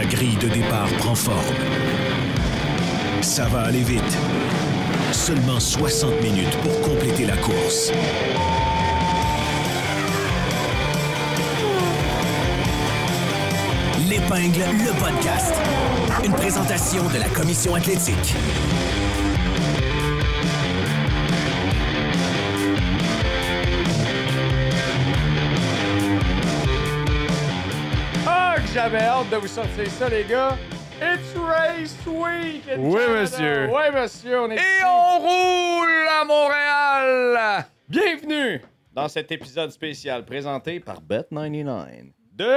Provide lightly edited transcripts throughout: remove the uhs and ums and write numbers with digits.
grille de départ prend forme. Ça va aller vite. Seulement 60 minutes pour compléter la course. L'Épingle, le podcast. Une présentation de la Commission athlétique. J'avais hâte de vous sortir ça, les gars. It's Race Week! Oui, monsieur. Oui, monsieur, on est Et ici. on roule à Montréal! Bienvenue dans cet épisode spécial présenté par Bet99 de...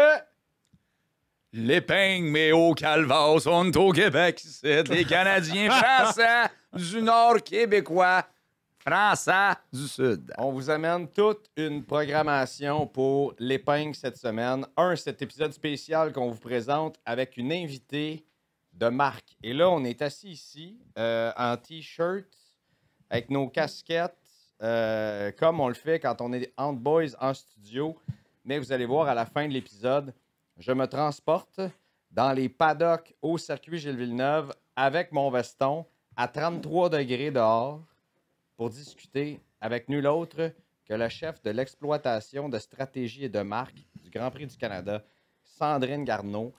L'Épingle, mais au Calvaire, sont au Québec. C'est les Canadiens français du Nord québécois, français du Sud. On vous amène toute une programmation pour l'Épingle cette semaine. Cet épisode spécial qu'on vous présente avec une invitée de marque. Et là, on est assis ici en T-shirt avec nos casquettes comme on le fait quand on est entre boys en studio. Mais vous allez voir à la fin de l'épisode, je me transporte dans les paddocks au circuit Gilles Villeneuve avec mon veston à 33 degrés dehors pour discuter avec nul autre que le chef de l'exploitation de stratégie et de marque du Grand Prix du Canada, Sandrine Garneau.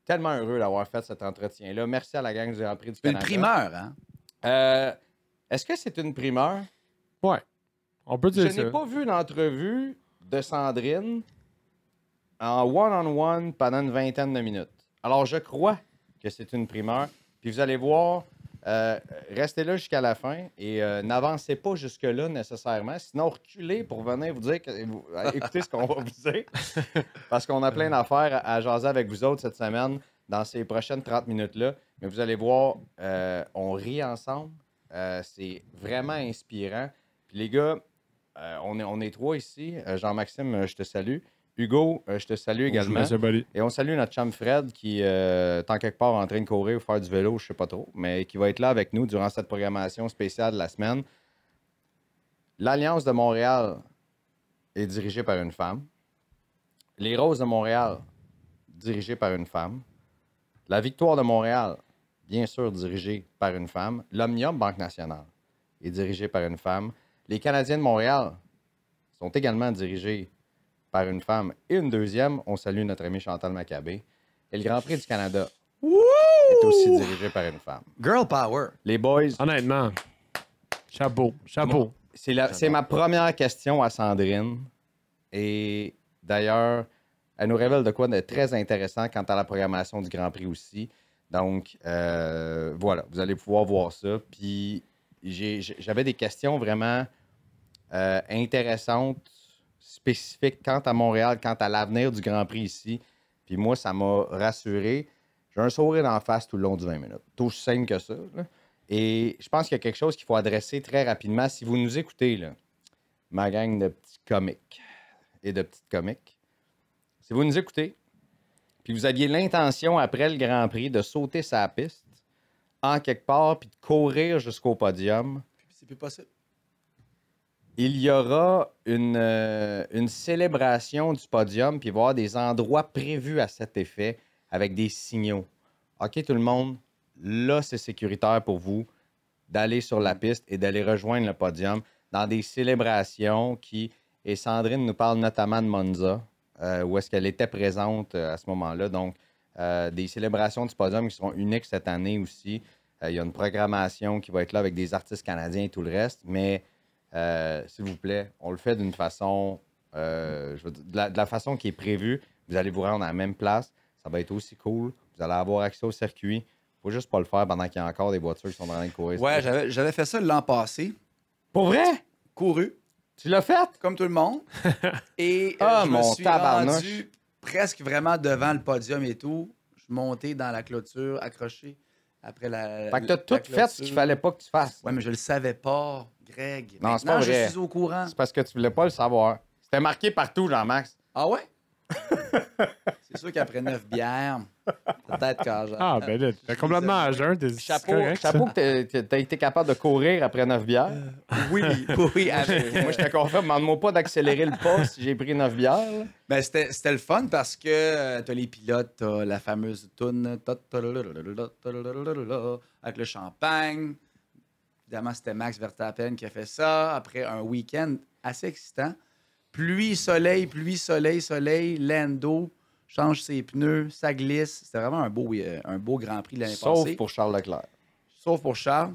Tellement heureux d'avoir fait cet entretien-là. Merci à la gang du Grand Prix du Une Canada. primeur, hein? Est-ce que c'est une primeur? Ouais, on peut dire Je ça. n'ai pas vu d'entrevue de Sandrine en one-on-one pendant une vingtaine de minutes. Alors, je crois que c'est une primeur. Puis vous allez voir, restez là jusqu'à la fin et n'avancez pas jusque-là nécessairement. Sinon, reculez pour venir vous dire, écoutez ce qu'on va vous dire. Parce qu'on a plein d'affaires à jaser avec vous autres cette semaine dans ces prochaines 30 minutes-là. Mais vous allez voir, on rit ensemble. C'est vraiment inspirant. Puis les gars, on est trois ici. Jean-Maxime, je te salue. Hugo, je te salue également. Monsieur Bolly. Et on salue notre chum Fred qui est en quelque part en train de courir ou faire du vélo, je sais pas trop, mais qui va être là avec nous durant cette programmation spéciale de la semaine. L'Alliance de Montréal est dirigée par une femme. Les Roses de Montréal, dirigées par une femme. La Victoire de Montréal, bien sûr dirigée par une femme. L'Omnium Banque Nationale est dirigée par une femme. Les Canadiens de Montréal sont également dirigés par une femme et une deuxième. On salue notre ami Chantal Maccabé. Et le Grand Prix du Canada est aussi dirigé par une femme. Girl power. Les boys, Honnêtement, chapeau, chapeau. c'est ma première question à Sandrine. Et d'ailleurs, elle nous révèle de quoi de très intéressant quant à la programmation du Grand Prix aussi. Donc, voilà, vous allez pouvoir voir ça. Puis, j'avais des questions vraiment intéressantes, spécifique quant à Montréal, quant à l'avenir du Grand Prix ici. Puis moi, ça m'a rassuré. J'ai un sourire d'en face tout le long du 20 minutes. Tout aussi simple que ça. Là. Et je pense qu'il y a quelque chose qu'il faut adresser très rapidement. Si vous nous écoutez, là, ma gang de petits comiques et de petites comiques, si vous nous écoutez, puis vous aviez l'intention, après le Grand Prix, de sauter sa piste en quelque part, puis de courir jusqu'au podium, C'est plus possible. il y aura une célébration du podium, puis il va y avoir des endroits prévus à cet effet avec des signaux. OK, tout le monde, là, c'est sécuritaire pour vous d'aller sur la piste et d'aller rejoindre le podium dans des célébrations qui... Et Sandrine nous parle notamment de Monza, où est-ce qu'elle était présente à ce moment-là. Donc, des célébrations du podium qui seront uniques cette année aussi. Il y a une programmation qui va être là avec des artistes canadiens et tout le reste, mais... s'il vous plaît, on le fait d'une façon, de la façon qui est prévue. Vous allez vous rendre à la même place. Ça va être aussi cool. Vous allez avoir accès au circuit. Il ne faut juste pas le faire pendant qu'il y a encore des voitures qui sont en train de courir. Ouais, j'avais fait ça l'an passé. Pour vrai? Couru, Tu l'as fait? comme tout le monde. Et Ah, je me mon suis tabarnouche. rendu presque vraiment devant le podium et tout. Je suis monté dans la clôture, accroché après la. Fait que t'as tout fait ce qu'il fallait pas que tu fasses. Ouais, mais je le savais pas, Greg. Non, c'est Maintenant, pas vrai. je suis au courant. C'est parce que tu voulais pas le savoir. C'était marqué partout, Jean-Max. Ah ouais? C'est sûr qu'après 9 bières, peut-être quand j'ai... Ah, ben là, t'es complètement à jeun. C'est Chapeau, correct, ça. chapeau que t'as été capable de courir après 9 bières. Oui, oui. Moi, j'étais confiant. Demande-moi pas d'accélérer le pas si j'ai pris 9 bières. là. Ben, c'était le fun parce que t'as les pilotes, t'as la fameuse toune avec le champagne. Évidemment, c'était Max Verstappen qui a fait ça après un week-end assez excitant. Pluie, soleil, soleil. Lando change ses pneus, ça glisse. C'était vraiment un beau Grand Prix l'année Sauf passée. pour Charles Leclerc. Sauf pour Charles.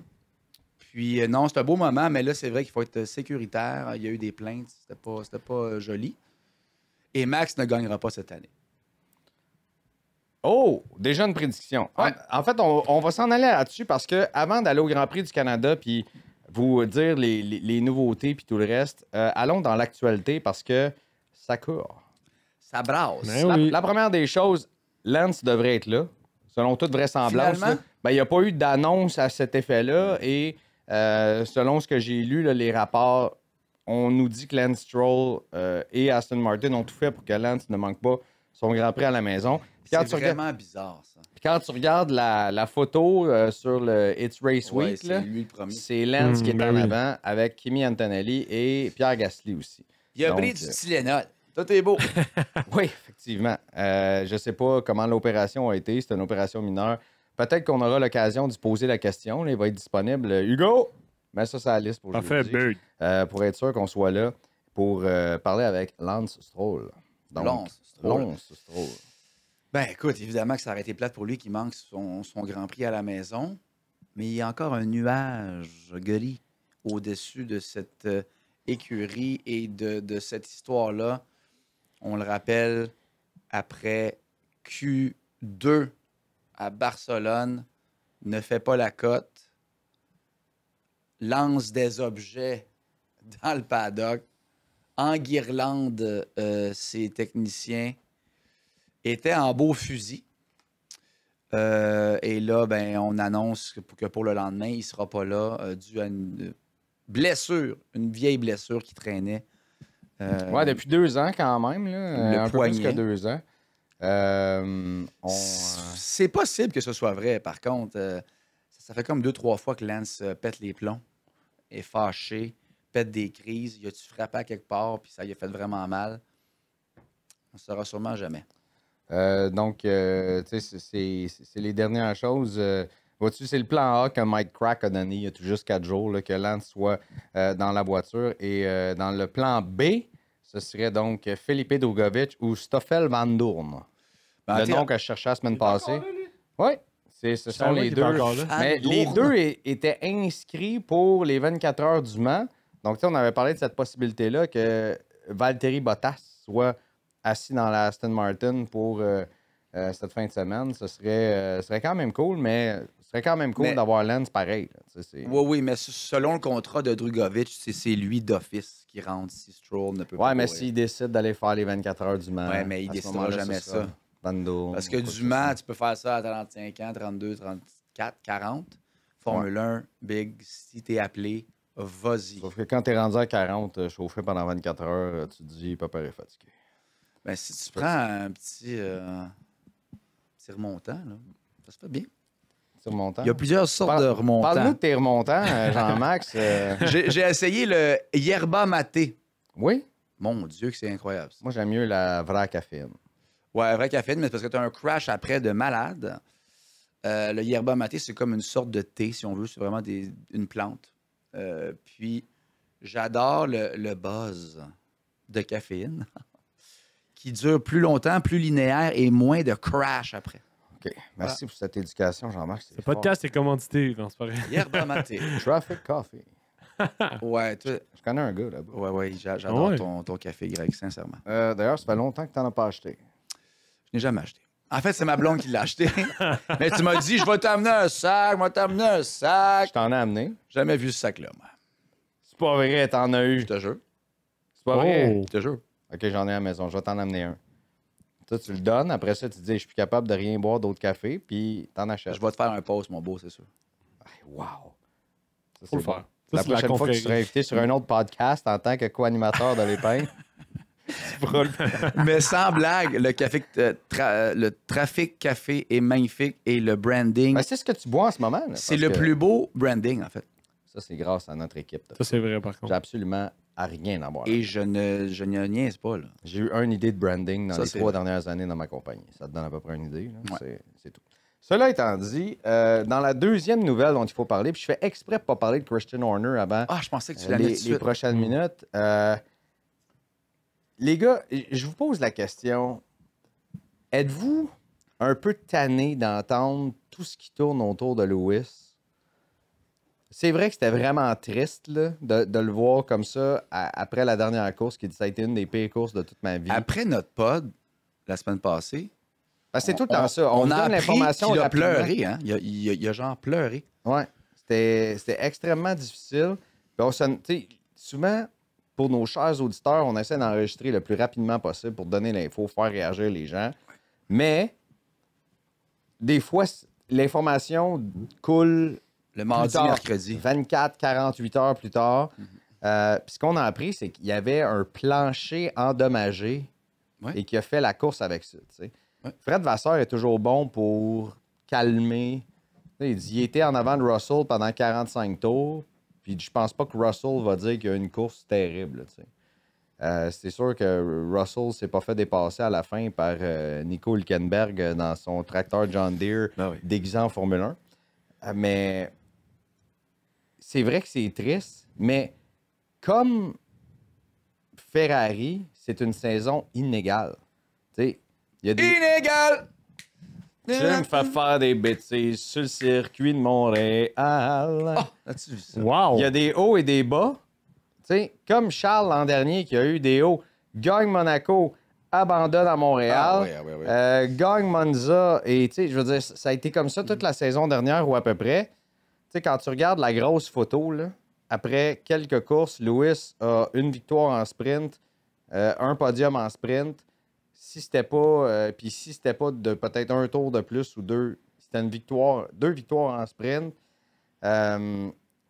Puis non, c'est un beau moment, mais là, c'est vrai qu'il faut être sécuritaire. Il y a eu des plaintes, c'était pas joli. Et Max ne gagnera pas cette année. Oh, déjà une prédiction. Ouais. En fait, on va s'en aller là-dessus parce que avant d'aller au Grand Prix du Canada puis vous dire les nouveautés puis tout le reste, allons dans l'actualité parce que ça court. Ça brasse. Mais oui. La première des choses, Lance devrait être là, selon toute vraisemblance. Finalement? là. Ben, il n'y a pas eu d'annonce à cet effet-là et selon ce que j'ai lu, là, les rapports, on nous dit que Lance Stroll et Aston Martin ont tout fait pour que Lance ne manque pas son Grand Prix à la maison. Puis C'est quand tu regardes- vraiment bizarre, ça. Puis quand tu regardes la photo sur le It's Race Ouais, Week, c'est là, lui le premier. c'est Lance qui est ben en oui. avant avec Kimi Antonelli et Pierre Gasly aussi. Il a Donc, pris du Tylenol. Tout est beau. Oui, effectivement. Je ne sais pas comment l'opération a été. C'est une opération mineure. Peut-être qu'on aura l'occasion de se poser la question. Là, il va être disponible. Hugo, mets ça sur la liste pour Parfait, aujourd'hui. Bird. Pour être sûr qu'on soit là pour parler avec Lance Stroll. Donc, Lance Stroll. Lance Stroll. Ben écoute, évidemment que ça aurait été plate pour lui qui manque son Grand Prix à la maison. Mais il y a encore un nuage gris au-dessus de cette écurie et de cette histoire-là. On le rappelle, après Q2 à Barcelone, ne fait pas la cote, lance des objets dans le paddock, enguirlande ses techniciens, était en beau fusil. Et là, ben, on annonce que pour le lendemain, il ne sera pas là dû à une blessure, une vieille blessure qui traînait. Ouais, depuis 2 ans quand même. Là, Le un peu plus poignet. que 2 ans. C'est possible que ce soit vrai, par contre. Ça fait comme 2-3 fois que Lance pète les plombs, est fâché, pète des crises. Il a-tu frappé à quelque part, puis ça lui a fait vraiment mal? On ne saura sûrement jamais. Donc, tu sais, c'est les dernières choses. Vois-tu, c'est le plan A que Mike Crack a donné il y a tout juste 4 jours, là, que Lance soit dans la voiture. Et dans le plan B, ce serait donc Felipe Drugovich ou Stoffel Van Doorn. Ben, Le t'es- nom que je cherchais la semaine passée. Oui, ce sont savais les qu'il deux. était encore là. Mais Van les Doorn. deux étaient inscrits pour les 24 heures du Mans. Donc, tu sais, on avait parlé de cette possibilité-là que Valtteri Bottas soit assis dans la Aston Martin pour cette fin de semaine. Ce serait quand même cool, mais ce serait quand même cool Mais- d'avoir Lance pareil. Là. Tu sais, Oui, oui, mais selon le contrat de Drugovich, c'est lui d'office qui rentre si Stroll ne peut pas. Ouais, mais courir. s'il décide d'aller faire les 24 heures du Mans. Ouais, mais il à ce décidera moment-là, jamais ce sera ça. Van Doorn, Parce que ou quoi du ce Mans, soit. tu peux faire ça à 35 ans, 32, 34, 40. Formule 1, big, si t'es appelé, vas-y. Sauf que quand t'es rendu à 40, chauffé pendant 24 heures, tu te dis, papa est fatigué. Ben, si tu prends un petit remontant, là, ça se fait bien. C'est remontant. Il y a plusieurs sortes Parle- de remontants. Parle-nous de tes remontants, Jean-Max. J'ai essayé le Yerba Maté. Oui? Mon Dieu, que c'est incroyable. ça. Moi, j'aime mieux la vraie caféine. Ouais, vrai caféine, mais c'est parce que tu as un crash après de malade. Le Yerba Maté, c'est comme une sorte de thé, si on veut. C'est vraiment une plante. Puis, j'adore le buzz de caféine qui dure plus longtemps, plus linéaire et moins de crash après. OK. Merci pour cette éducation, Jean-Marc. Le podcast est commandité, non, c'est pas vrai. Yerba Maté. Traffic Coffee. Ouais, Je connais un gars là-bas. ouais, j'adore Ouais. ton café, Greg, sincèrement. D'ailleurs, ça fait longtemps que tu n'en as pas acheté. Je n'ai jamais acheté. En fait, c'est ma blonde qui l'a acheté. Mais tu m'as dit, je vais t'amener un sac, Je t'en ai amené. Jamais vu ce sac-là, moi. C'est pas vrai, t'en as eu. Je te jure. C'est pas vrai. Oh. Je te jure. OK, j'en ai à la maison. Je vais t'en amener un. Ça, tu le donnes. Après ça, tu te dis, je suis plus capable de rien boire d'autre café. Puis t'en achètes. Je vais te faire un post, mon beau, c'est sûr. Wow. Ça, Faut le bon. faire. Ça, La c'est prochaine fois que tu confrérie. seras invité sur un autre podcast en tant que co-animateur de l'épingle, Mais sans blague, le trafic café est magnifique et le branding, Ben, c'est ce que tu bois en ce moment. Là, c'est parce le que plus beau branding, en fait. Ça, c'est grâce à notre équipe. Ça, c'est vrai, par J'ai contre. absolument à rien à boire. Et je ne niaise pas, là. J'ai eu une idée de branding dans Ça, les c'est 3 vrai. dernières années dans ma compagnie. Ça te donne à peu près une idée. Là. Ouais. C'est tout. Cela étant dit, dans la deuxième nouvelle dont il faut parler, puis je fais exprès de ne pas parler de Christian Horner avant Ah, je pensais que tu l'avais tout de les suite. prochaines minutes. Les gars, je vous pose la question. Êtes-vous un peu tanné d'entendre tout ce qui tourne autour de Lewis? C'est vrai que c'était vraiment triste là, de le voir comme ça après la dernière course, qui dit ça a été une des pires courses de toute ma vie. Après notre pod, la semaine passée, Parce que c'est tout le temps ça. On a donne appris l'information qu'il a rapidement. pleuré, hein? Il a genre pleuré. Ouais. C'était extrêmement difficile. Puis tu sais, souvent, pour nos chers auditeurs, on essaie d'enregistrer le plus rapidement possible pour donner l'info, faire réagir les gens. Mais, des fois, l'information coule Le mardi, tard. mercredi. 24, 48 heures plus tard. Puis ce qu'on a appris, c'est qu'il y avait un plancher endommagé Ouais. et qui a fait la course avec ça. Tu sais. Ouais. Fred Vasseur est toujours bon pour calmer. Tu sais, il dit il était en avant de Russell pendant 45 tours. Puis je pense pas que Russell va dire qu'il y a une course terrible. Tu sais. C'est sûr que Russell s'est pas fait dépasser à la fin par Nico Hülkenberg dans son tracteur John Deere Ben oui. déguisé en Formule 1. Mais c'est vrai que c'est triste, mais comme Ferrari, c'est une saison inégale. Tu sais, il y a des... Inégal! Tu me fais faire des bêtises sur le circuit de Montréal. As-tu vu ça? Wow! Il y a des hauts et des bas. Tu sais, comme Charles l'an dernier qui a eu des hauts, gagne Monaco, abandonne à Montréal, gagne Monza. Et tu sais, je veux dire, ça a été comme ça toute la saison dernière ou à peu près. Tu sais, quand tu regardes la grosse photo, là, après quelques courses, Lewis a une victoire en sprint, un podium en sprint. Si c'était pas, puis si c'était pas de peut-être un tour de plus ou deux, c'était une victoire, 2 victoires en sprint.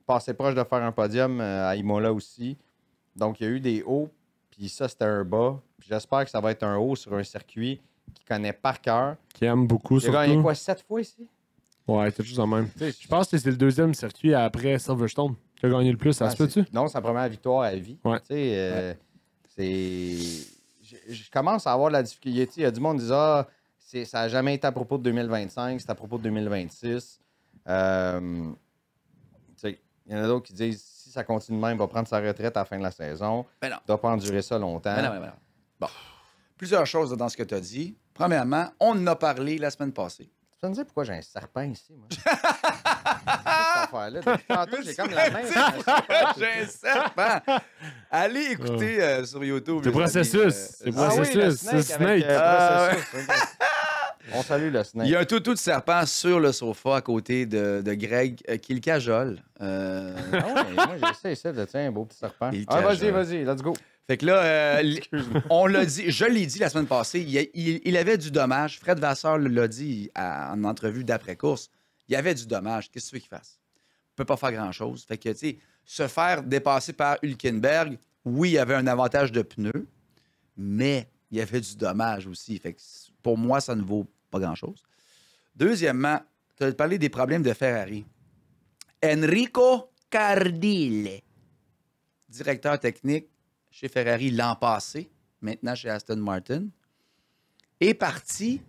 Passait proche de faire un podium à Imola aussi. Donc, il y a eu des hauts, puis ça, c'était un bas. Puis j'espère que ça va être un haut sur un circuit qu'il connaît par cœur. Qui aime beaucoup, Il a gagné surtout. quoi, 7 fois ici? Ouais, c'est juste en même. Tu sais, Je pense que c'est le deuxième circuit après Silverstone qui a gagné le plus. Ça se peut-tu? Non, c'est sa première victoire à vie. Ouais. Tu sais, c'est... Je commence à avoir de la difficulté. Il y a du monde qui dit « Ah, ça n'a jamais été à propos de 2025, c'est à propos de 2026. Tu sais, il y en a d'autres qui disent « Si ça continue de même, il va prendre sa retraite à la fin de la saison. Ben non. Il ne doit pas endurer ça longtemps. Ben non, ben non. Bon. Plusieurs choses dans ce que tu as dit. Premièrement, on en a parlé la semaine passée. Tu peux me dire pourquoi j'ai un serpent ici, moi? C'est cette affaire-là. Depuis tantôt, j'ai comme la main. sur un serpent. J'ai un serpent! Allez écouter sur YouTube. C'est les processus. amis, C'est Ah oui, le processus. snake C'est avec, Snake. processus. On salue le snake. Il y a un toutou de serpent sur le sofa à côté de Greg qui le cajole. Ah ouais, moi, j'essaie ça de tiens, un beau petit serpent. Il Ah, cache, vas-y, let's go. Fait que là, on l'a dit, je l'ai dit la semaine passée, il avait du dommage. Fred Vasseur l'a dit en entrevue d'après-course. Il y avait du dommage. Qu'est-ce que tu veux qu'il fasse? Il peut pas faire grand-chose. Fait que, tu sais, se faire dépasser par Hülkenberg, oui, il y avait un avantage de pneus, mais il y avait du dommage aussi. Fait que pour moi, ça ne vaut pas grand-chose. Deuxièmement, tu as parlé des problèmes de Ferrari. Enrico Cardile, directeur technique chez Ferrari l'an passé, maintenant chez Aston Martin, est parti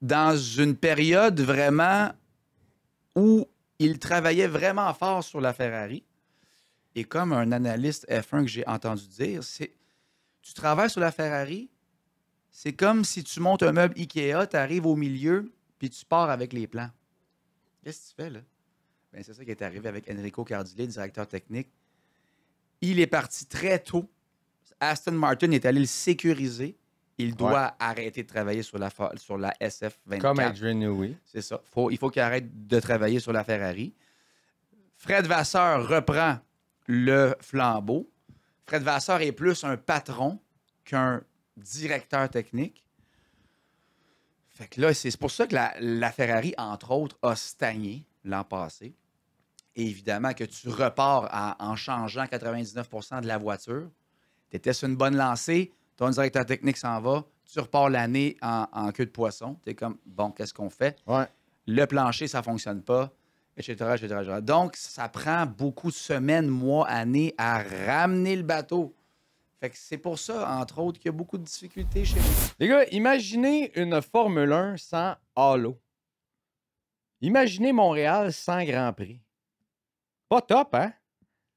dans une période vraiment où il travaillait vraiment fort sur la Ferrari. Et comme un analyste F1 que j'ai entendu dire, tu travailles sur la Ferrari, c'est comme si tu montes un meuble Ikea, tu arrives au milieu, puis tu pars avec les plans. Qu'est-ce que tu fais, là? Bien, c'est ça qui est arrivé avec Enrico Cardile, directeur technique. Il est parti très tôt. Aston Martin est allé le sécuriser. Il doit arrêter de travailler sur la SF24. Comme Adrian Newey. C'est ça. Il faut qu'il arrête de travailler sur la Ferrari. Fred Vasseur reprend le flambeau. Fred Vasseur est plus un patron qu'un directeur technique. Fait que là, c'est pour ça que la Ferrari, entre autres, a stagné l'an passé. Et évidemment que tu repars en changeant 99% de la voiture. Tu étais sur une bonne lancée, ton directeur technique s'en va, tu repars l'année en queue de poisson. Tu es comme, bon, qu'est-ce qu'on fait? Ouais. Le plancher, ça ne fonctionne pas, etc., etc., etc. Donc, ça prend beaucoup de semaines, mois, années à ramener le bateau. Fait que c'est pour ça, entre autres, qu'il y a beaucoup de difficultés chez nous. Les gars, imaginez une Formule 1 sans halo. Imaginez Montréal sans Grand Prix. Pas top, hein?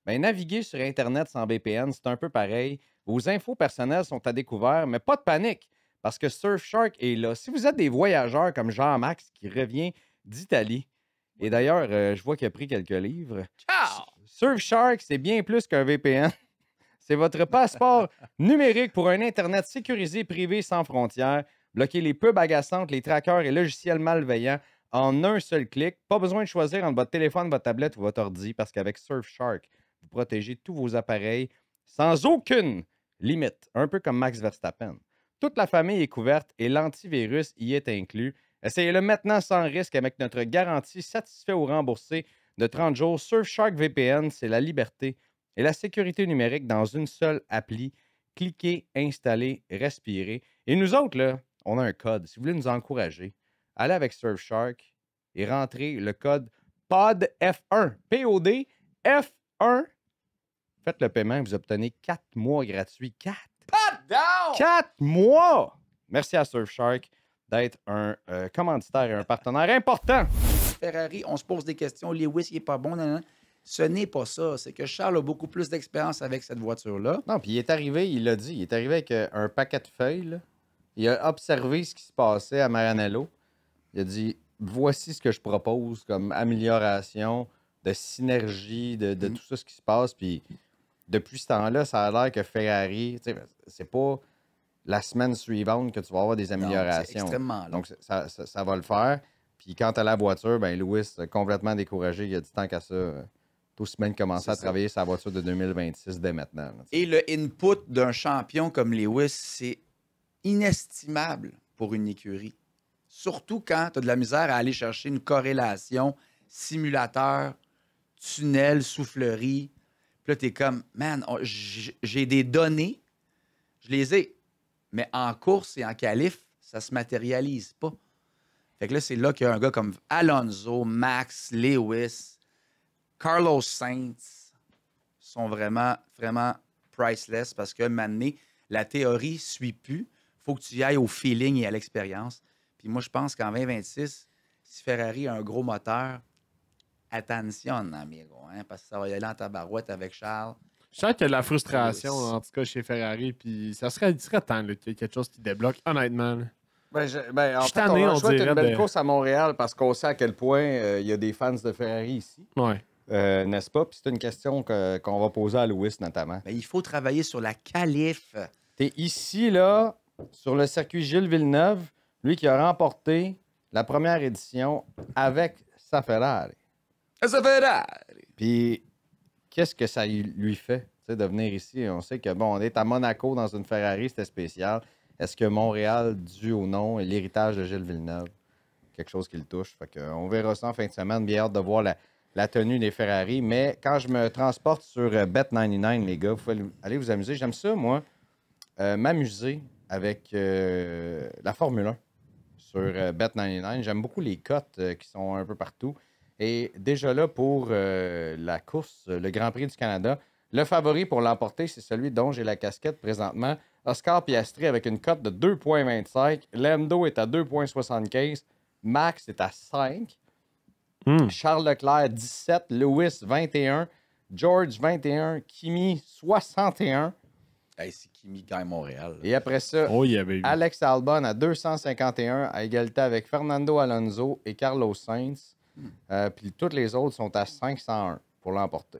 Ben, naviguer sur Internet sans VPN, c'est un peu pareil. Vos infos personnelles sont à découvert, mais pas de panique, parce que Surfshark est là. Si vous êtes des voyageurs comme Jean-Max qui revient d'Italie, et d'ailleurs, je vois qu'il a pris quelques livres. Ciao! Surfshark, c'est bien plus qu'un VPN. C'est votre passeport numérique pour un Internet sécurisé, privé, sans frontières. Bloquez les pubs agaçantes, les trackers et logiciels malveillants en un seul clic. Pas besoin de choisir entre votre téléphone, votre tablette ou votre ordi, parce qu'avec Surfshark, vous protégez tous vos appareils sans aucune limite, un peu comme Max Verstappen. Toute la famille est couverte et l'antivirus y est inclus. Essayez-le maintenant sans risque avec notre garantie satisfait ou remboursé de 30 jours. Surfshark VPN, c'est la liberté et la sécurité numérique dans une seule appli. Cliquez, installez, respirez. Et nous autres, là, on a un code. Si vous voulez nous encourager, allez avec Surfshark et rentrez le code PODF1. P-O-D F1. Faites le paiement et vous obtenez 4 mois gratuits. 4! Pas down! 4 mois! Merci à Surfshark d'être un commanditaire et un partenaire important. Ferrari, on se pose des questions. Lewis, il n'est pas bon. Nan. Ce n'est pas ça. C'est que Charles a beaucoup plus d'expérience avec cette voiture-là. Non, puis il est arrivé, il l'a dit, il est arrivé avec un paquet de feuilles. Là. Il a observé ce qui se passait à Maranello. Il a dit, voici ce que je propose comme amélioration, de synergie, de tout ça, ce qui se passe. Puis depuis ce temps-là, ça a l'air que Ferrari, c'est pas la semaine suivante que tu vas avoir des améliorations. C'est extrêmement long. Donc, ça va le faire. Puis quant à la voiture, ben Lewis, complètement découragé, il a dit tant qu'à ça, tout semaine commencer à travailler sa voiture de 2026 dès maintenant. Là, et le input d'un champion comme Lewis, c'est inestimable pour une écurie. Surtout quand tu as de la misère à aller chercher une corrélation simulateur, tunnel, soufflerie. Puis là, tu es comme, man, j'ai des données, je les ai. Mais en course et en qualif, ça se matérialise pas. Fait que là, c'est là qu'il y a un gars comme Alonso, Max, Lewis, Carlos Sainz sont vraiment, vraiment priceless parce que maintenant, la théorie ne suit plus. Il faut que tu y ailles au feeling et à l'expérience. Puis moi, je pense qu'en 2026, si Ferrari a un gros moteur, attention, amigo, hein, parce que ça va y aller en tabarouette avec Charles. Je sens qu'il y a de la frustration, en tout cas, chez Ferrari. Puis ça serait temps là, qu'il y ait quelque chose qui débloque, honnêtement. Là. En fait, tanné, on souhaite une belle de... course à Montréal parce qu'on sait à quel point il y a des fans de Ferrari ici. Ouais. N'est-ce pas? Puis c'est une question qu'on va poser à Lewis, notamment. Ben, il faut travailler sur la qualif. T'es ici, là, sur le circuit Gilles Villeneuve, lui qui a remporté la première édition avec sa Ferrari. Ça fait rare. Puis, qu'est-ce que ça lui fait de venir ici? On sait que, bon, on est à Monaco dans une Ferrari, c'était spécial. Est-ce que Montréal, dû au nom et l'héritage de Gilles Villeneuve, quelque chose qui le touche? Fait que, on verra ça en fin de semaine. Bien hâte de voir la tenue des Ferrari. Mais quand je me transporte sur Bet99, les gars, vous pouvez aller vous amuser. J'aime ça, moi, m'amuser avec la Formule 1 sur Bet99. J'aime beaucoup les cotes qui sont un peu partout. Et déjà là, pour la course, le Grand Prix du Canada, le favori pour l'emporter, c'est celui dont j'ai la casquette présentement. Oscar Piastri avec une cote de 2,25. Lando est à 2,75. Max est à 5. Charles Leclerc, 17. Lewis, 21. George, 21. Kimi, 61. Hey, c'est Kimi gagne Montréal. Et après ça, Alex Albon à 251, à égalité avec Fernando Alonso et Carlos Sainz. Puis toutes les autres sont à 501 pour l'emporter.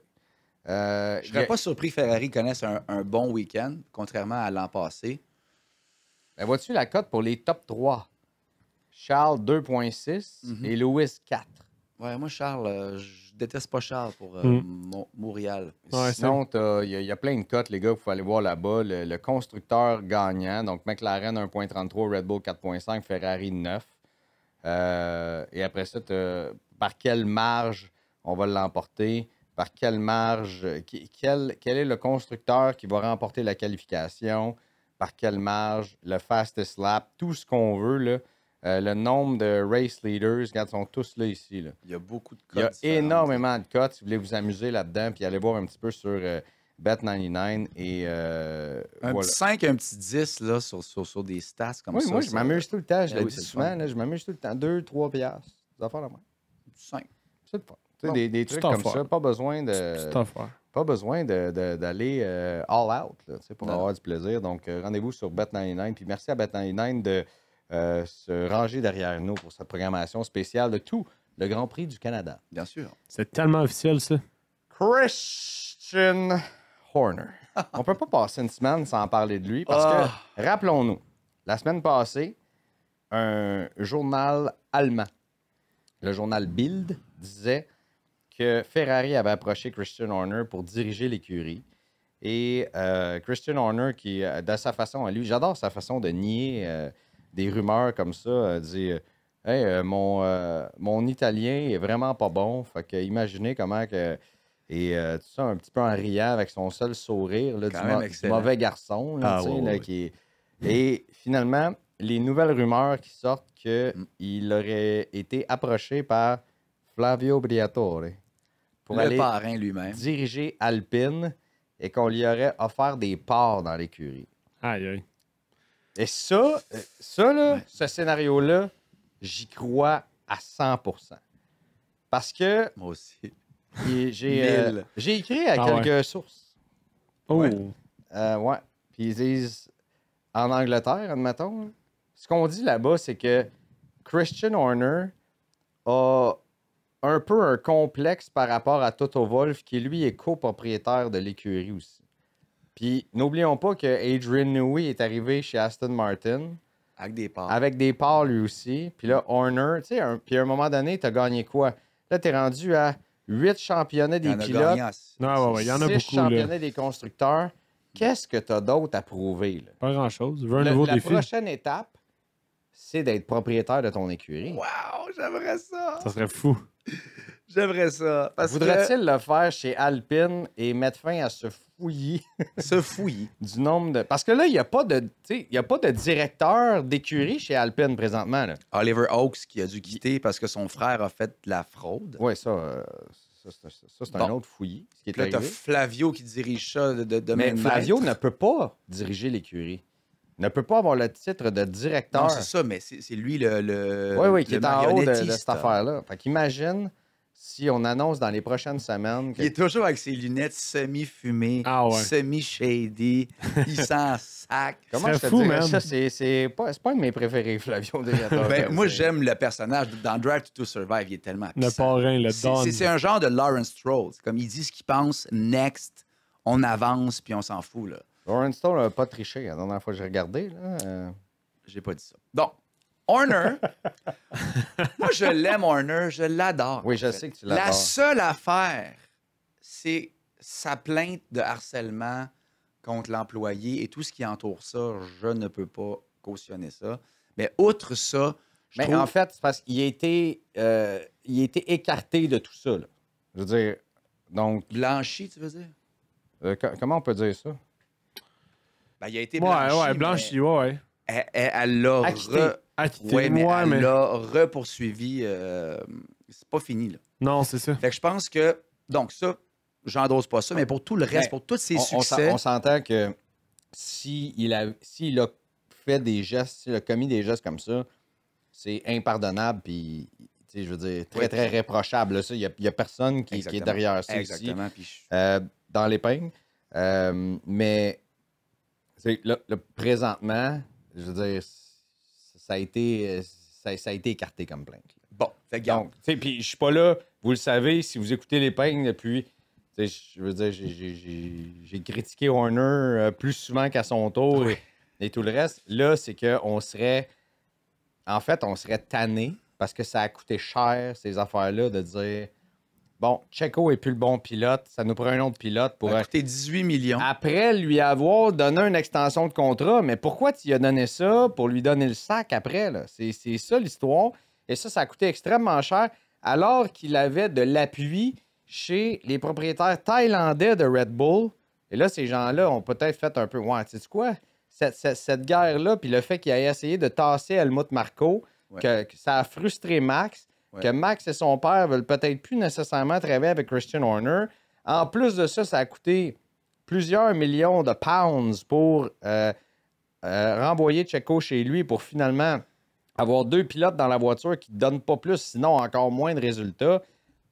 Je ne serais pas surpris que Ferrari connaisse un bon week-end, contrairement à l'an passé. Ben, vois-tu la cote pour les top 3? Charles, 2,6 et Lewis, 4. Ouais, moi, Charles, je déteste pas Charles pour Montréal. Ouais, sinon, il y a plein de cotes, les gars, vous pouvez aller voir là-bas. Le constructeur gagnant, donc McLaren 1,33, Red Bull 4,5, Ferrari 9. Et après ça, par quelle marge on va l'emporter? par quelle marge, quel est le constructeur qui va remporter la qualification, par quelle marge, le fastest lap, tout ce qu'on veut, là. Le nombre de race leaders, regarde, ils sont tous là ici. Là. Il y a beaucoup de Il y a codes différentes. énormément de cotes. Si vous voulez vous amuser là-dedans, puis allez voir un petit peu sur Bet99 et Un voilà. petit 5, un petit 10 là, sur des stats comme Oui, ça. moi, je m'amuse tout le temps. Je Ben le oui, dis c'est le souvent, fun. là, je m'amuse tout le temps. 2-3 piastres. Des affaires à moi. 5. C'est le fun. Tu sais, Bon, des c'est trucs comme affaire. ça. Pas besoin C'est de... affaire. Pas besoin d'aller all out là, tu sais, pour Non. avoir du plaisir. Donc, rendez-vous sur Bet99. Puis merci à Bet99 de se ranger derrière nous pour cette programmation spéciale de tout le Grand Prix du Canada. Bien sûr. C'est tellement officiel, ça. Christian Horner. On peut pas passer une semaine sans parler de lui parce que, rappelons-nous, la semaine passée, un journal allemand, le journal Bild, disait que Ferrari avait approché Christian Horner pour diriger l'écurie. Et Christian Horner, qui, de sa façon à lui, j'adore sa façon de nier des rumeurs comme ça, dit hey, mon italien est vraiment pas bon. Fait que imaginez comment que. Et tout ça un petit peu en riant avec son seul sourire là, Quand du, même du excellent. mauvais garçon. Là, Ah, tu sais, ouais, là, ouais. qui est- Et finalement, les nouvelles rumeurs qui sortent qu'il aurait été approché par Flavio Briatore pour Le aller parrain lui-même. diriger Alpine et qu'on lui aurait offert des parts dans l'écurie. Aïe, aïe. Et ça là, ce scénario-là, j'y crois à 100%. Parce que Moi aussi. j'ai j'ai écrit à Ah quelques sources. Oh. Ouais. Ouais. Puis ils disent, en Angleterre, admettons, là, ce qu'on dit là-bas, c'est que Christian Horner a un peu un complexe par rapport à Toto Wolff, qui lui est copropriétaire de l'écurie aussi. Puis n'oublions pas que Adrian Newey est arrivé chez Aston Martin Avec des parts. avec des parts lui aussi. Puis là, Horner, tu sais, puis à un moment donné, t'as gagné quoi? Là, t'es rendu à 8 championnats Il des en a pilotes, gagné assez. Non, ouais, il y en a 6 beaucoup, là. championnats des constructeurs. Qu'est-ce que t'as d'autre à prouver? Là? Pas grand-chose. Je veux un nouveau La défi. prochaine étape, c'est d'être propriétaire de ton écurie. Wow, j'aimerais ça. Ça serait fou. J'aimerais ça. Parce Voudrait-il le faire chez Alpine et mettre fin à ce fouillis que se fouiller. du nombre de... Parce que là, il n'y a pas de, tu sais, il y a pas de directeur d'écurie chez Alpine présentement. Là. Oliver Oakes qui a dû quitter parce que son frère a fait de la fraude. Oui, ça c'est un Bon. autre fouillis. Ce qui est Puis là, t'as arrivé. Flavio qui dirige ça de Mais main Flavio maître. ne peut pas diriger l'écurie. Il ne peut pas avoir le titre de directeur. Non, c'est ça, mais c'est lui le. Oui, qui le est en haut de marionnettiste. cette affaire-là. Fait qu'imagine si on annonce dans les prochaines semaines que Il est toujours avec ses lunettes semi-fumées, Ah ouais. semi-shady. Il s'en sac. Comment C'est je te fou, dirais man. ça? C'est pas un de mes préférés, Flavio Briatore. Ben, moi, C'est- j'aime le personnage. Dans Drive to Survive, il est tellement Le puissant. parrain, le C'est- Don. C'est un genre de Lawrence Stroll. C'est comme il dit ce qu'il pense, next, on avance, puis on s'en fout. Là. Lawrence Stroll n'a pas triché la dernière fois que j'ai regardé. Là. J'ai pas dit ça. Donc, Horner, moi, je l'aime, Horner, je l'adore. Oui, en je fait. sais que tu La l'adores. seule affaire, c'est sa plainte de harcèlement contre l'employé et tout ce qui entoure ça. Je ne peux pas cautionner ça. Mais outre ça, je Mais trouve... en fait, c'est parce qu'il a été écarté de tout ça. Là. Je veux dire, donc, Blanchi, tu veux dire? comment on peut dire ça? Ben, il a été Ouais, blanchi. ouais, mais blanchi, ouais. Elle l'a Acquitté. Acquitté. Ouais, mais Ouais, elle mais... l'a repoursuivi. C'est pas fini, là. Non, c'est ça. Fait que je pense que... Donc ça, j'endosse pas ça, mais pour tout le reste, Mais pour tous ses On succès... s'entend que s'il a fait des gestes, s'il a commis des gestes comme ça, c'est impardonnable, puis, tu sais, je veux dire, très, Oui. très réprochable. Là, ça, il n'y a personne qui est Exactement. derrière ça ici, Exactement. Puis je- dans l'épingle. Mais là, présentement, je veux dire, ça a été écarté comme plainte. Bon, fait que, Donc, tu sais, puis je suis pas là, vous le savez, si vous écoutez l'épingle depuis, tu sais, je veux dire, j'ai critiqué Horner plus souvent qu'à son tour Oui. et tout le reste. Là, c'est qu'on serait, en fait, on serait tanné parce que ça a coûté cher, ces affaires-là, de dire, bon, Checo est plus le bon pilote, ça nous prend un autre pilote pour... ça a coûté 18 millions. Après lui avoir donné une extension de contrat, mais pourquoi tu lui as donné ça pour lui donner le sac après? Là? C'est ça l'histoire. Et ça a coûté extrêmement cher alors qu'il avait de l'appui chez les propriétaires thaïlandais de Red Bull. Et là, ces gens-là ont peut-être fait un peu... Ouais, tu sais quoi? Cette guerre-là, puis le fait qu'il ait essayé de tasser Helmut Marko, que ça a frustré Max, que Max et son père veulent peut-être plus nécessairement travailler avec Christian Horner. En plus de ça, ça a coûté plusieurs millions de pounds pour renvoyer Checo chez lui pour finalement avoir 2 pilotes dans la voiture qui ne donnent pas plus, sinon encore moins de résultats.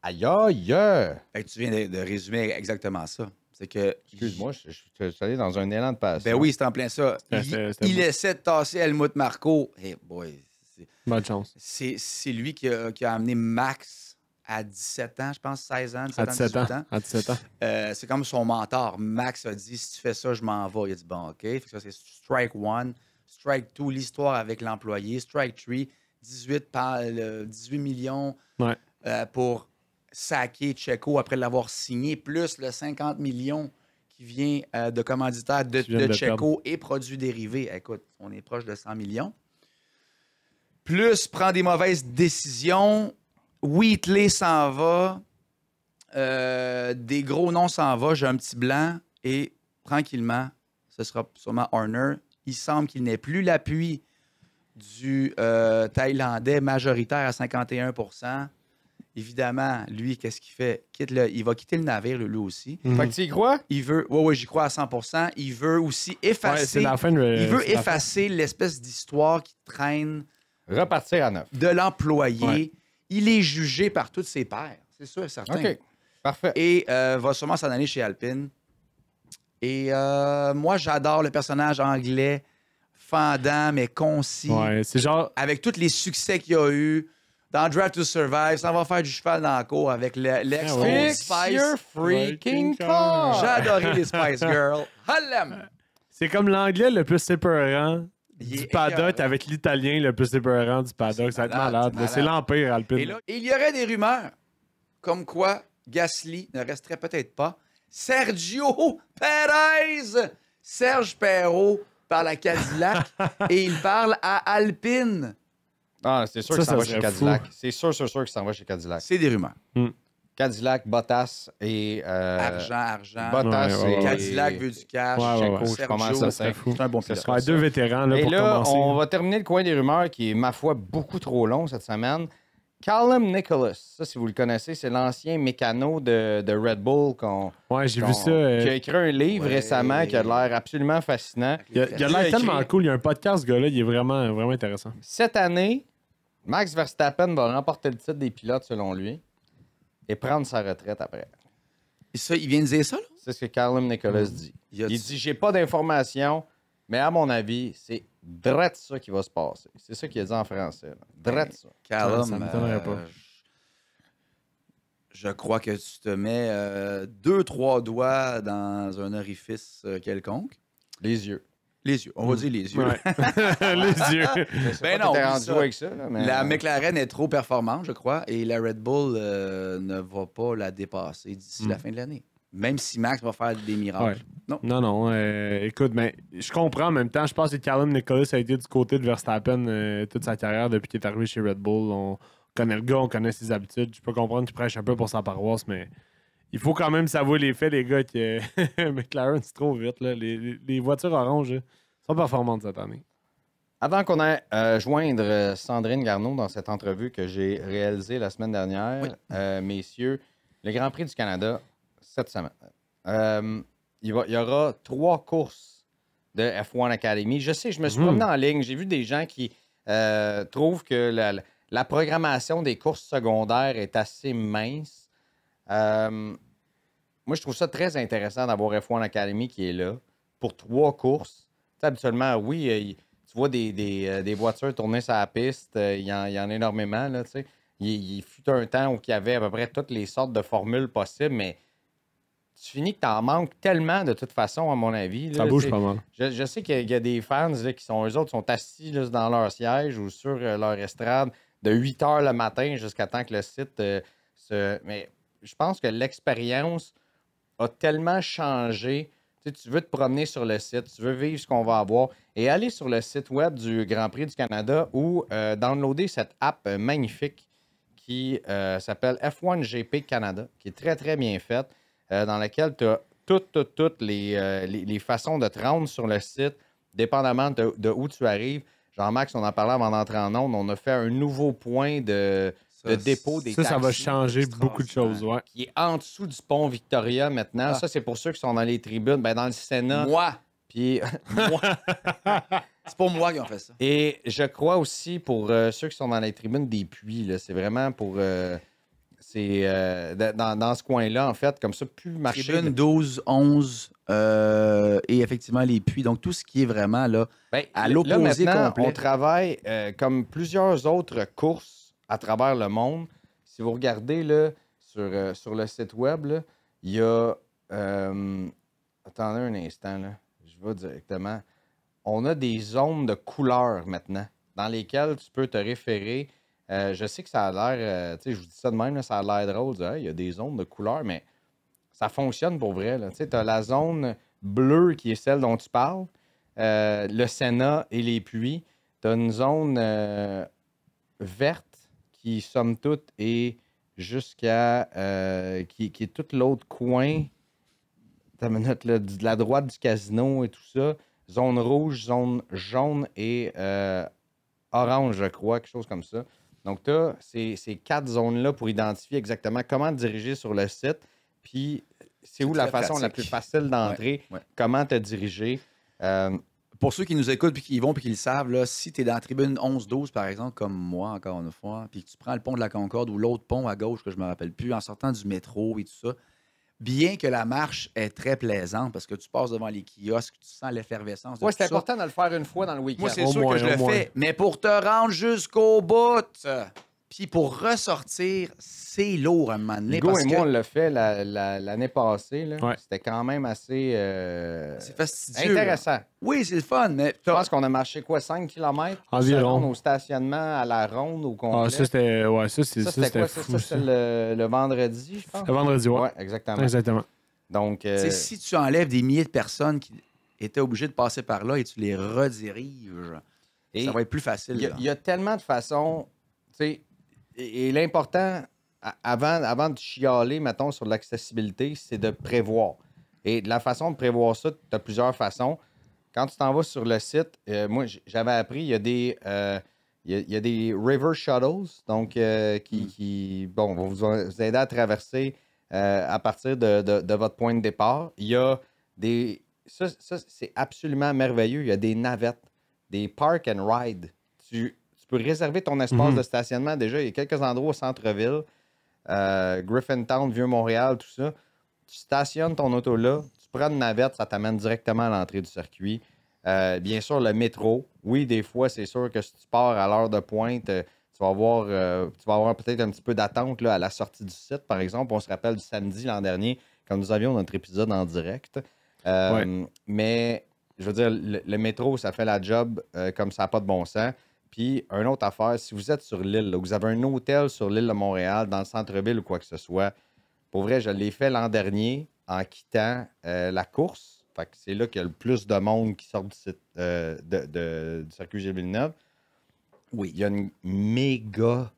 Aïe, aïe! Fait que tu viens de résumer exactement ça. C'est que. Excuse-moi, je suis allé dans un élan de passion. Ben oui, c'est en plein ça. Il essaie de tasser Helmut Marko. Hey boy. Bonne chance. C'est lui qui a amené Max à 17 ans, je pense, 16 ans, 17 ans. À 17 ans. C'est comme son mentor. Max a dit, si tu fais ça, je m'en vais. Il a dit, bon, OK. Fait que ça, c'est strike one. Strike two, l'histoire avec l'employé. Strike three, 18 millions pour saquer Checo après l'avoir signé, plus le 50 millions qui vient de commanditaire de Checo et produits dérivés. Écoute, on est proche de 100 millions. Plus prend des mauvaises décisions. Wheatley s'en va. Des gros noms s'en va. J'ai un petit blanc. Et tranquillement, ce sera sûrement Horner. Il semble qu'il n'ait plus l'appui du Thaïlandais majoritaire à 51%. Évidemment, lui, qu'est-ce qu'il fait? Il va quitter le navire, lui aussi. Fait que tu y crois? Il veut, oui, j'y crois à 100%. Il veut aussi effacer, il veut effacer l'espèce d'histoire qui traîne. Repartir à neuf. De l'employé. Ouais. Il est jugé par tous ses pairs. C'est sûr, certain. OK, parfait. Et va sûrement s'en aller chez Alpine. Et moi, j'adore le personnage anglais, fendant, mais concis. Ouais, c'est genre... Avec tous les succès qu'il a eu. Dans Drive to Survive, ça va faire du cheval dans la cour avec l'ex Fix your freaking car! J'ai adoré les Spice Girls. C'est comme l'anglais le plus épeurant du paddock avec l'italien le plus épeurant du paddock. Ça va être malade. C'est l'Empire, Alpine. Et là, il y aurait des rumeurs comme quoi Gasly ne resterait peut-être pas. Sergio Perez! Serge Perrault par la Cadillac et il parle à Alpine. Ah, c'est sûr qu'il s'en va chez Cadillac. C'est sûr qu'il s'en va chez Cadillac. C'est des rumeurs. Cadillac, Bottas et... Argent. Bottas et... Cadillac veut du cash. Checo, je commence à ça. C'est un bon pilote. Deux vétérans là, et pour là, commencer. On va terminer le coin des rumeurs qui est, ma foi, beaucoup trop long cette semaine. Callum Nicholas, ça, si vous le connaissez, c'est l'ancien mécano de Red Bull j'ai vu ça. Qui a écrit un livre récemment qui a l'air absolument fascinant. Il a l'air tellement cool. Il y a un podcast, ce gars-là, il est vraiment, vraiment intéressant. Cette année, Max Verstappen va remporter le titre des pilotes, selon lui, et prendre sa retraite après. Et ça, il vient de dire ça, là? C'est ce que Callum Nicholas dit. Il dit, j'ai pas d'informations, mais à mon avis, c'est drette ça qui va se passer. C'est ça qu'il a dit en français. Drette ça. Callum, ça m'étonnerait pas. Je crois que tu te mets 2-3 doigts dans un orifice quelconque. Les yeux. Les yeux. On va dire les yeux. Ouais. Les yeux. Ben non, rendu avec ça, là, mais... La McLaren est trop performante, je crois, et la Red Bull ne va pas la dépasser d'ici la fin de l'année. Même si Max va faire des miracles. Ouais. Non. Écoute, mais je comprends en même temps. Je pense que Callum Nicholas a été du côté de Verstappen toute sa carrière depuis qu'il est arrivé chez Red Bull. On connaît le gars, on connaît ses habitudes. Je peux comprendre qu'il prêche un peu pour sa paroisse, mais il faut quand même savoir les faits, les gars. Que McLaren, c'est trop vite. Là. Les voitures oranges sont performantes cette année. Avant qu'on aille joindre Sandrine Garneau dans cette entrevue que j'ai réalisée la semaine dernière, messieurs, le Grand Prix du Canada, cette semaine. Il y aura 3 courses de F1 Academy. Je sais, je me suis promené en ligne. J'ai vu des gens qui trouvent que la programmation des courses secondaires est assez mince. Moi, je trouve ça très intéressant d'avoir F1 Academy qui est là pour 3 courses. T'sais, habituellement, oui, tu vois des voitures tourner sur la piste. Il y en a énormément. Là, il fut un temps où il y avait à peu près toutes les sortes de formules possibles, mais tu finis que tu en manques tellement de toute façon, à mon avis. Là, ça bouge pas mal. Je sais qu'il y a des fans là, eux autres sont assis là, dans leur siège ou sur leur estrade de 8 heures le matin jusqu'à temps que le site Mais je pense que l'expérience a tellement changé. Tu veux te promener sur le site, tu veux vivre ce qu'on va avoir et aller sur le site web du Grand Prix du Canada ou downloader cette app magnifique qui s'appelle F1 GP Canada, qui est très, très bien faite, dans laquelle tu as toutes les façons de te rendre sur le site, dépendamment de où tu arrives. Jean-Max, on en parlait avant d'entrer en onde, on a fait un nouveau point de dépôt des taxis. Ça va changer beaucoup de choses, ouais. Qui est en dessous du pont Victoria maintenant. Ah. Ça, c'est pour ceux qui sont dans les tribunes, ben, dans le Sénat. Moi! Puis, C'est pas moi qui ont fait ça. et je crois aussi pour ceux qui sont dans les tribunes des puits, là, c'est vraiment pour... dans ce coin-là, en fait, comme ça, plus marcher. Tribune 12, 11 et effectivement les puits. Donc, tout ce qui est vraiment là, Ben, à là, l'opposé maintenant, complet. on travaille comme plusieurs autres courses à travers le monde. Si vous regardez là, sur le site web, là, il y a... attendez un instant, là. Je vais directement. On a des zones de couleurs maintenant dans lesquelles tu peux te référer. Je sais que ça a l'air... tu sais, je vous dis ça de même, là, ça a l'air drôle. Il y a des zones de couleurs, mais ça fonctionne pour vrai. Tu as la zone bleue qui est celle dont tu parles. Le Sénat et les puits. Tu as une zone verte qui, somme toute, est jusqu'à... qui est tout l'autre coin. T'as une minute, là, de la droite du casino et tout ça. Zone rouge, zone jaune et orange, je crois, quelque chose comme ça. Donc, tu as ces 4 zones-là pour identifier exactement comment te diriger sur le site. Puis, c'est où la très façon la pratique. plus facile d'entrer, Ouais. comment te diriger. Pour ceux qui nous écoutent puis qui y vont puis qui le savent, là, si tu es dans la tribune 11-12, par exemple, comme moi, encore une fois, puis que tu prends le pont de la Concorde ou l'autre pont à gauche que je me rappelle plus, en sortant du métro et tout ça, bien que la marche est très plaisante parce que tu passes devant les kiosques, tu sens l'effervescence de Ouais, tout c'est ça. important de le faire une fois dans le week-end. Moi, c'est Au sûr moins, que je au le moins. fais. Mais pour te rendre jusqu'au bout, puis pour ressortir, c'est lourd à un moment donné. Hugo parce et moi, on que l'a fait l'année passée. Là. Ouais. C'était quand même assez c'est fastidieux. intéressant. Oui, c'est le fun, mais Je pense qu'on a marché quoi, 5 km Environ. au stationnement, à la ronde, au complet. Ah, ça, c'était ouais, ça, c'était c'était quoi? fou. Ça, c'était le vendredi, je pense. Le vendredi, ouais. Ouais, exactement. Exactement. Donc, tu sais, si tu enlèves des milliers de personnes qui étaient obligées de passer par là et tu les rediriges, et ça va être plus facile. là. il y a tellement de façons, tu sais, et l'important, avant de chialer, mettons, sur l'accessibilité, c'est de prévoir. Et de la façon de prévoir ça, tu as plusieurs façons. Quand tu t'en vas sur le site, moi, j'avais appris, il y a des... il y a des river shuttles, donc qui vont vous aider à traverser à partir de votre point de départ. Il y a des... Ça c'est absolument merveilleux. Il y a des navettes, des park and ride. Tu peux réserver ton espace de stationnement. Déjà, il y a quelques endroits au centre-ville, Griffintown, Vieux-Montréal, tout ça. Tu stationnes ton auto là, tu prends une navette, ça t'amène directement à l'entrée du circuit. Bien sûr, le métro. Oui, des fois, c'est sûr que si tu pars à l'heure de pointe, tu vas avoir peut-être un petit peu d'attente là, à la sortie du site, par exemple. On se rappelle du samedi l'an dernier, quand nous avions notre épisode en direct. Mais, je veux dire, le métro, ça fait la job comme ça n'a pas de bon sens. Puis, une autre affaire, si vous êtes sur l'île, là, vous avez un hôtel sur l'île de Montréal, dans le centre-ville ou quoi que ce soit, pour vrai, je l'ai fait l'an dernier en quittant la course. Fait que c'est là qu'il y a le plus de monde qui sort du site du circuit Gilles Villeneuve. Oui. Il y a une méga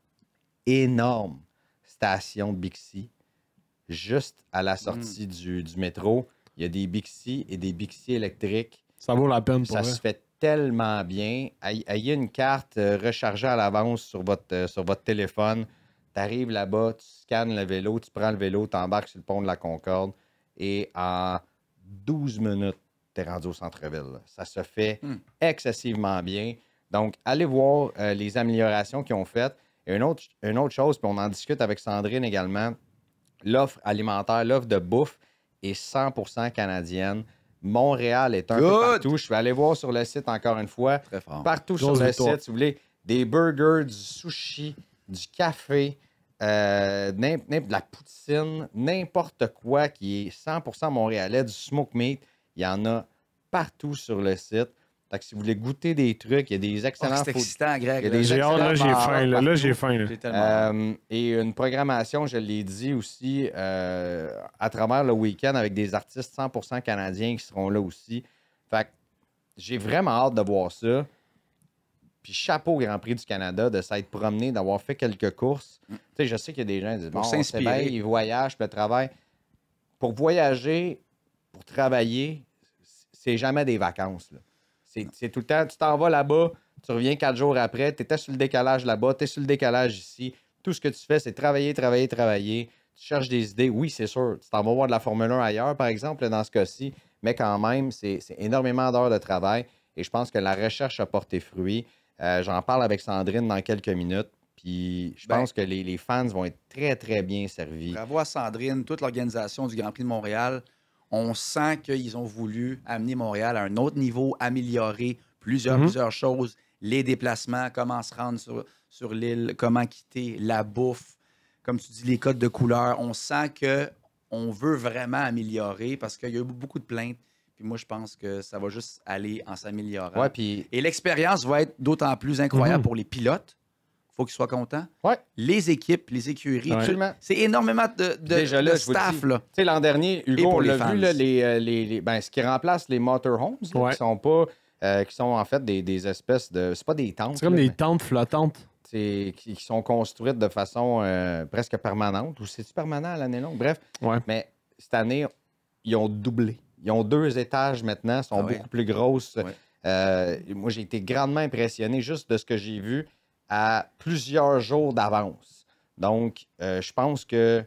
énorme station de Bixi juste à la sortie du métro. Il y a des Bixi et des Bixi électriques. Ça vaut la peine pour Ça vrai. se fait tellement bien. Ayez une carte rechargée à l'avance sur votre téléphone. Tu arrives là-bas, tu scannes le vélo, tu prends le vélo, tu embarques sur le pont de la Concorde et en 12 minutes, tu es rendu au centre-ville. Là. Ça se fait excessivement bien. Donc, allez voir les améliorations qu'ils ont faites. Et une autre chose, puis on en discute avec Sandrine également, l'offre alimentaire, l'offre de bouffe est 100% canadienne. Montréal est un peu Good. partout. Je vais aller voir sur le site encore une fois. Très fort. Partout Grosse sur le victoire. site, si vous voulez, des burgers, du sushi, du café, de la poutine, n'importe quoi qui est 100% montréalais, du smoke meat, il y en a partout sur le site. Fait que si vous voulez goûter des trucs, il y a des excellents c'est food- excitant, Greg. il y a là. des J'ai hâte, là, j'ai excellents faim. bars Là, partout. j'ai faim. Là. J'ai tellement... Et une programmation, je l'ai dit aussi, à travers le week-end avec des artistes 100% canadiens qui seront là aussi. Fait que j'ai vraiment hâte de voir ça. Puis chapeau au Grand Prix du Canada de s'être promené, d'avoir fait quelques courses. Tu sais, je sais qu'il y a des gens qui disent, Pour bon, c'est s'inspirer. bien, ils voyagent, puis le travail. Pour voyager, pour travailler, c'est jamais des vacances, là. C'est tout le temps, tu t'en vas là-bas, tu reviens 4 jours après, tu étais sur le décalage là-bas, tu es sur le décalage ici. Tout ce que tu fais, c'est travailler, travailler, travailler. Tu cherches des idées. Oui, c'est sûr. Tu t'en vas voir de la Formule 1 ailleurs, par exemple, dans ce cas-ci, mais quand même, c'est énormément d'heures de travail et je pense que la recherche a porté fruit. J'en parle avec Sandrine dans quelques minutes, puis je pense que les fans vont être très, très bien servis. Bravo à Sandrine, toute l'organisation du Grand Prix de Montréal. On sent qu'ils ont voulu amener Montréal à un autre niveau, améliorer plusieurs choses, les déplacements, comment se rendre sur l'île, comment quitter, la bouffe, comme tu dis, les codes de couleur. On sent qu'on veut vraiment améliorer parce qu'il y a eu beaucoup de plaintes. Puis moi, je pense que ça va juste aller en s'améliorant. Ouais, puis Et l'expérience va être d'autant plus incroyable pour les pilotes. Il faut qu'ils soient contents. ouais. Les équipes, les écuries. Absolument. C'est énormément de Déjà là, je vous le staff. dis. Là. Tu sais, l'an dernier, Et Hugo, pour on les l'a fans. vu, là, ce qui remplace les motorhomes, là, Ouais. qui sont pas, qui sont en fait des espèces de, c'est pas des tentes, C'est comme là, des mais tentes flottantes. qui sont construites de façon presque permanente, ou c'est-tu permanent à l'année longue? Bref, Ouais. mais cette année, ils ont doublé. Ils ont 2 étages maintenant, sont beaucoup plus grosses. Moi, j'ai été grandement impressionné juste de ce que j'ai vu à plusieurs jours d'avance. Donc, je pense que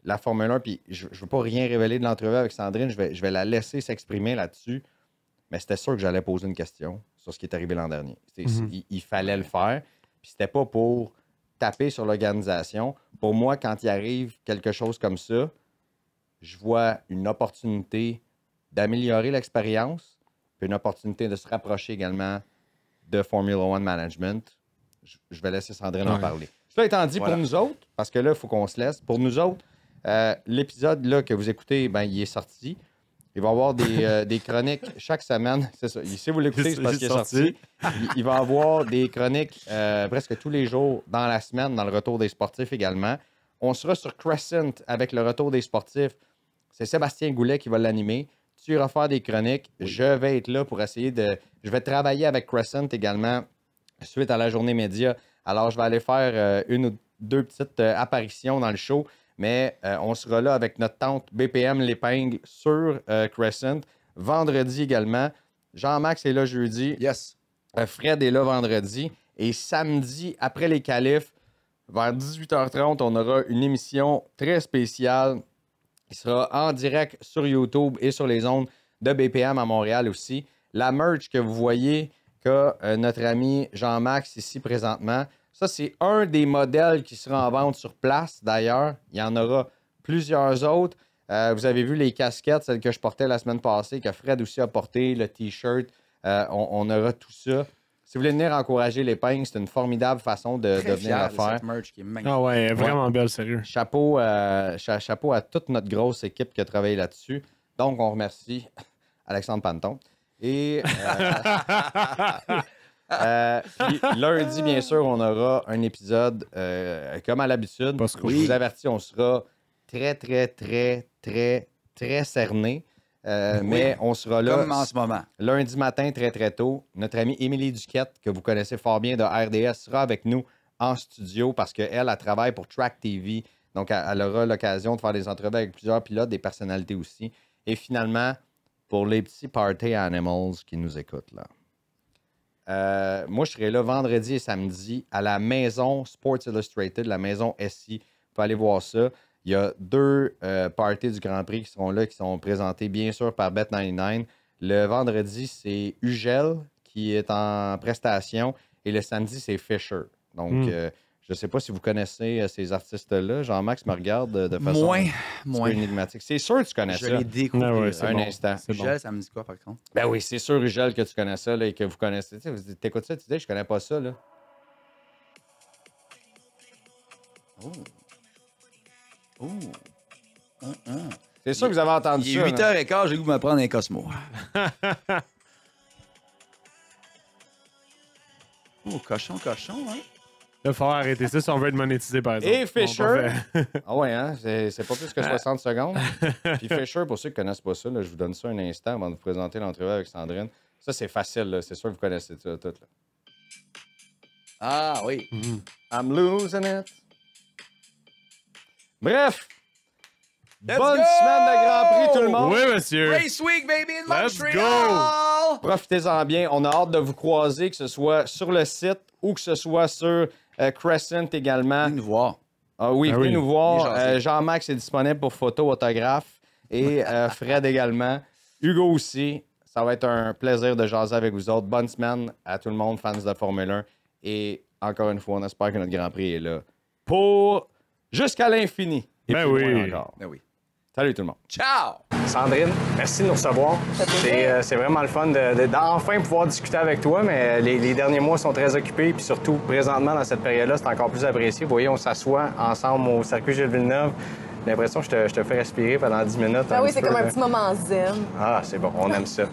la Formule 1, puis je ne veux pas rien révéler de l'entrevue avec Sandrine, je vais la laisser s'exprimer là-dessus, mais c'était sûr que j'allais poser une question sur ce qui est arrivé l'an dernier. Il fallait le faire, puis c'était pas pour taper sur l'organisation. Pour moi, quand il arrive quelque chose comme ça, je vois une opportunité d'améliorer l'expérience, puis une opportunité de se rapprocher également de Formula One Management. Je vais laisser Sandrine en parler. Cela étant dit, pour nous autres, parce que là, il faut qu'on se laisse, pour nous autres, l'épisode là, que vous écoutez, ben, il est sorti. Il va y avoir des chroniques chaque semaine. C'est ça. Si vous l'écoutez, c'est parce qu'il est sorti. Il va y avoir des chroniques presque tous les jours dans la semaine, dans le retour des sportifs également. On sera sur Crescent avec le retour des sportifs. C'est Sébastien Goulet qui va l'animer. Tu iras faire des chroniques. Oui. Je vais être là pour essayer de... Je vais travailler avec Crescent également suite à la journée média. Alors, je vais aller faire 1 ou 2 petites apparitions dans le show. Mais on sera là avec notre tante BPM L'Épingle sur Crescent. Vendredi également. Jean-Max est là jeudi. Yes. Fred est là vendredi. Et samedi, après les qualifs, vers 18h30, on aura une émission très spéciale qui sera en direct sur YouTube et sur les ondes de BPM à Montréal aussi. La merch que vous voyez qu'a notre ami Jean-Max ici présentement, ça, c'est un des modèles qui sera en vente sur place, d'ailleurs. Il y en aura plusieurs autres. Vous avez vu les casquettes, celles que je portais la semaine passée, que Fred aussi a porté, le T-shirt. On aura tout ça. Si vous voulez venir encourager l'Épingle, c'est une formidable façon de venir le faire. Cette merch qui est magnifique. Ah ouais, vraiment belle, sérieux. Chapeau à toute notre grosse équipe qui a travaillé là-dessus. Donc, on remercie Alexandre Panton. Et puis, lundi, bien sûr, on aura un épisode comme à l'habitude. Je vous avertis, on sera très, très, très, très, très cerné. Mais on sera là comme en ce moment. Lundi matin, très, très tôt. Notre amie Émilie Duquette, que vous connaissez fort bien de RDS, sera avec nous en studio parce qu'elle, elle travaille pour Track TV. Donc, elle aura l'occasion de faire des entrevues avec plusieurs pilotes, des personnalités aussi. Et finalement, pour les petits party animals qui nous écoutent, là. Moi, je serai là vendredi et samedi à la maison Sports Illustrated, la maison SI. Vous pouvez aller voir ça. Il y a 2 parties du Grand Prix qui seront là, qui sont présentés bien sûr par Bet99. Le vendredi, c'est Ugel qui est en prestation et le samedi, c'est Fisher. Donc, je ne sais pas si vous connaissez ces artistes-là. Jean-Max me regarde de façon un peu énigmatique. C'est sûr que tu connais ça. Je l'ai découvert. Un instant. Ugel, ça me dit quoi, par contre? Ben oui, c'est sûr, Ugel, que tu connais ça là, et que vous connaissez. Tu écoutes ça, tu dis, je connais pas ça. Là. C'est sûr que vous avez entendu Il ça. est 8h15, j'ai le goût de me prendre un Cosmo. Cochon, hein? Il va falloir arrêter ça si on veut être monétisé, par exemple. Et Fisher. Ah ouais, hein? C'est pas plus que 60 secondes. Puis Fisher, pour ceux qui ne connaissent pas ça, là, je vous donne ça un instant avant de vous présenter l'entrevue avec Sandrine. Ça, c'est facile, là. C'est sûr que vous connaissez ça tout. Là. Ah oui. I'm losing it. Bref. Let's Bonne go! semaine de Grand Prix, tout le monde. Oui, monsieur. Race Week, baby, in Let's Montreal! Profitez-en bien. On a hâte de vous croiser, que ce soit sur le site ou que ce soit sur Crescent également. Venez nous voir. Ah oui, Ah venez oui. nous voir. Venez jaser. Jean-Max est disponible pour photo, autographe. Et Fred également. Hugo aussi. Ça va être un plaisir de jaser avec vous autres. Bonne semaine à tout le monde, fans de Formule 1. Et encore une fois, on espère que notre Grand Prix est là pour jusqu'à l'infini. Et Ben plus loin oui. encore. Ben oui. Salut tout le monde. Ciao! Sandrine, merci de nous recevoir. C'est vraiment le fun d'enfin pouvoir discuter avec toi, mais les derniers mois sont très occupés, puis surtout présentement dans cette période-là, c'est encore plus apprécié. Vous voyez, on s'assoit ensemble au circuit Gilles Villeneuve. J'ai l'impression que je te fais respirer pendant 10 minutes. Ah oui, petit c'est peu, comme un là. petit moment zen. Ah, c'est bon, on aime ça.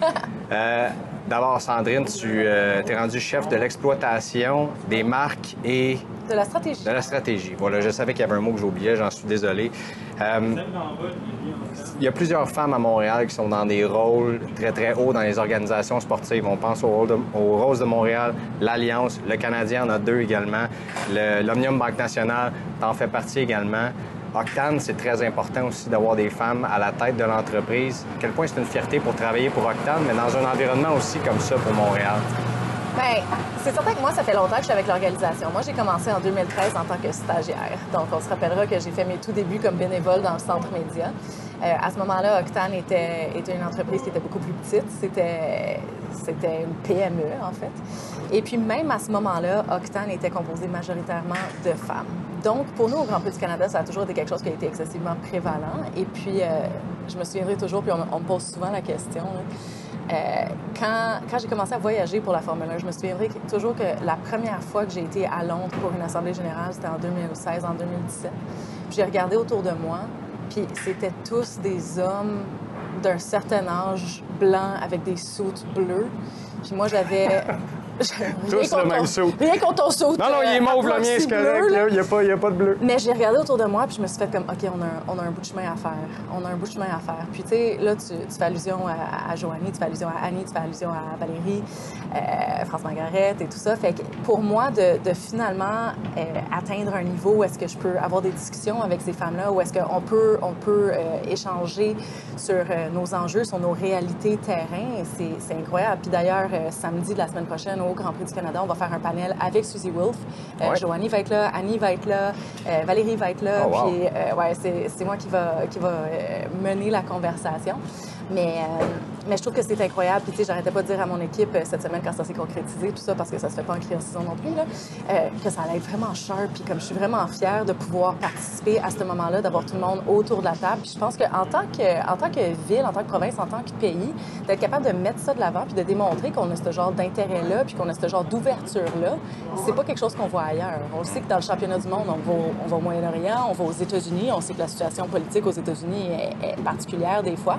D'abord, Sandrine, tu es rendue chef de l'exploitation des marques et De la stratégie. de la stratégie. Voilà, je savais qu'il y avait un mot que j'oubliais, j'en suis désolé. Il y a plusieurs femmes à Montréal qui sont dans des rôles très, très hauts dans les organisations sportives. On pense aux Roses de Montréal, l'Alliance, le Canadien en a 2 également, l'Omnium Banque Nationale t'en fait partie également. Octane, c'est très important aussi d'avoir des femmes à la tête de l'entreprise. À quel point c'est une fierté pour travailler pour Octane, mais dans un environnement aussi comme ça pour Montréal. Bien, c'est certain que moi, ça fait longtemps que je suis avec l'organisation. Moi, j'ai commencé en 2013 en tant que stagiaire. Donc, on se rappellera que j'ai fait mes tout débuts comme bénévole dans le centre média. À ce moment-là, Octane était une entreprise qui était beaucoup plus petite. C'était une PME, en fait. Et puis, même à ce moment-là, Octane était composé majoritairement de femmes. Donc, pour nous, au Grand Prix du Canada, ça a toujours été quelque chose qui a été excessivement prévalent. Et puis, je me souviendrai toujours, puis on me pose souvent la question, là, quand j'ai commencé à voyager pour la Formule 1, je me souviendrai toujours que la première fois que j'ai été à Londres pour une assemblée générale, c'était en 2016, en 2017. Puis j'ai regardé autour de moi, puis c'était tous des hommes d'un certain âge, blancs, avec des suits bleus. Puis moi, j'avais... Tous le même saut. Rien contre ton saut. Non, il est mauve, le mien, c'est correct. Là. Il n'y a pas de bleu. Mais j'ai regardé autour de moi, puis je me suis fait comme, OK, on a un bout de chemin à faire. On a un bout de chemin à faire. Puis, tu sais, là, tu fais allusion à Joanie, tu fais allusion à Annie, tu fais allusion à Valérie, France-Margaret et tout ça. Fait que pour moi, de finalement atteindre un niveau où est-ce que je peux avoir des discussions avec ces femmes-là, où est-ce qu'on peut échanger sur nos enjeux, sur nos réalités terrain, c'est incroyable. Puis d'ailleurs, samedi de la semaine prochaine, au Grand Prix du Canada, on va faire un panel avec Suzy Wolf. Ouais. Joanie va être là, Annie va être là, Valérie va être là. Oh, wow. Puis, c'est moi qui va mener la conversation. Mais je trouve que c'est incroyable. Puis, tu sais, j'arrêtais pas de dire à mon équipe cette semaine, quand ça s'est concrétisé, tout ça, parce que ça se fait pas en saison non plus, là, que ça allait être vraiment sharp. Puis, comme je suis vraiment fière de pouvoir participer à ce moment-là, d'avoir tout le monde autour de la table. Puis, je pense qu'en tant que ville, en tant que province, en tant que pays, d'être capable de mettre ça de l'avant puis de démontrer qu'on a ce genre d'intérêt-là puis qu'on a ce genre d'ouverture-là, c'est pas quelque chose qu'on voit ailleurs. On le sait que dans le championnat du monde, on va au Moyen-Orient, on va aux États-Unis. On sait que la situation politique aux États-Unis est particulière des fois.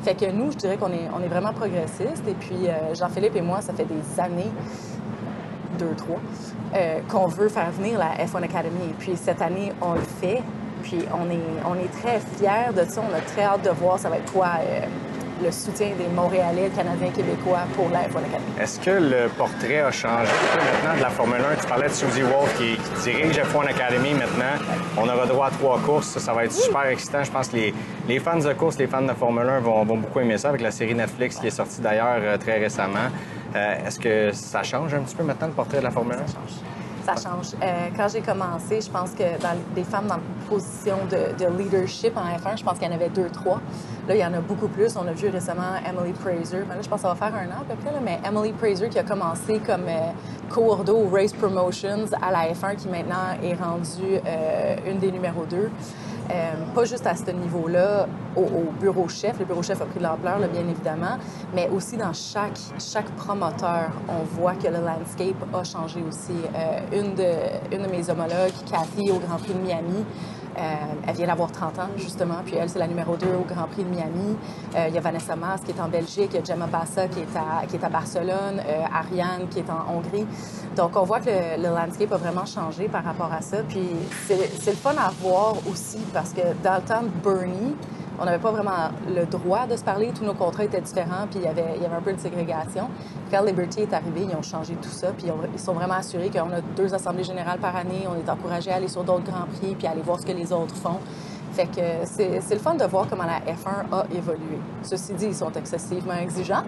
Fait que nous, je dirais qu'on est vraiment progressistes. Et puis, Jean-Philippe et moi, ça fait des années, 2-3, qu'on veut faire venir la F1 Academy. Et puis, cette année, on le fait. Puis, on est très fiers de ça. On a très hâte de voir ça va être quoi le soutien des Montréalais, Canadiens, Québécois pour la F1 Academy. Est-ce que le portrait a changé un peu maintenant de la Formule 1? Tu parlais de Suzy Wolf qui dirige F1 Academy maintenant. On aura droit à 3 courses. Ça va être super excitant. Je pense que les fans de course, les fans de Formule 1 vont beaucoup aimer ça avec la série Netflix qui est sortie d'ailleurs très récemment. Est-ce que ça change un petit peu maintenant le portrait de la Formule 1? Ça change. Quand j'ai commencé, je pense que dans des femmes dans une position de leadership en F1, je pense qu'il y en avait 2-3. Là, il y en a beaucoup plus. On a vu récemment Emily Prazer. Ben là, je pense que ça va faire 1 an à peu près, là, mais Emily Prazer qui a commencé comme co-ordo au Race Promotions à la F1, qui maintenant est rendue une des numéros 2. Pas juste à ce niveau-là, au bureau chef. Le bureau chef a pris de l'ampleur, là, bien évidemment, mais aussi dans chaque promoteur, on voit que le landscape a changé aussi. Une de mes homologues, Cathy, au Grand Prix de Miami, elle vient d'avoir 30 ans, justement, puis elle, c'est la numéro 2 au Grand Prix de Miami. Il y a Vanessa Mas qui est en Belgique, il y a Gemma Bassa qui est à Barcelone, Ariane qui est en Hongrie. Donc, on voit que le landscape a vraiment changé par rapport à ça. Puis, c'est le fun à voir aussi parce que dans le temps de Bernie, on n'avait pas vraiment le droit de se parler. Tous nos contrats étaient différents, puis il y avait un peu de ségrégation. Quand Liberty est arrivé, ils ont changé tout ça, puis ils sont vraiment assurés qu'on a 2 assemblées générales par année. On est encouragé à aller sur d'autres Grands Prix, puis à aller voir ce que les autres font. Fait que c'est le fun de voir comment la F1 a évolué. Ceci dit, ils sont excessivement exigeants,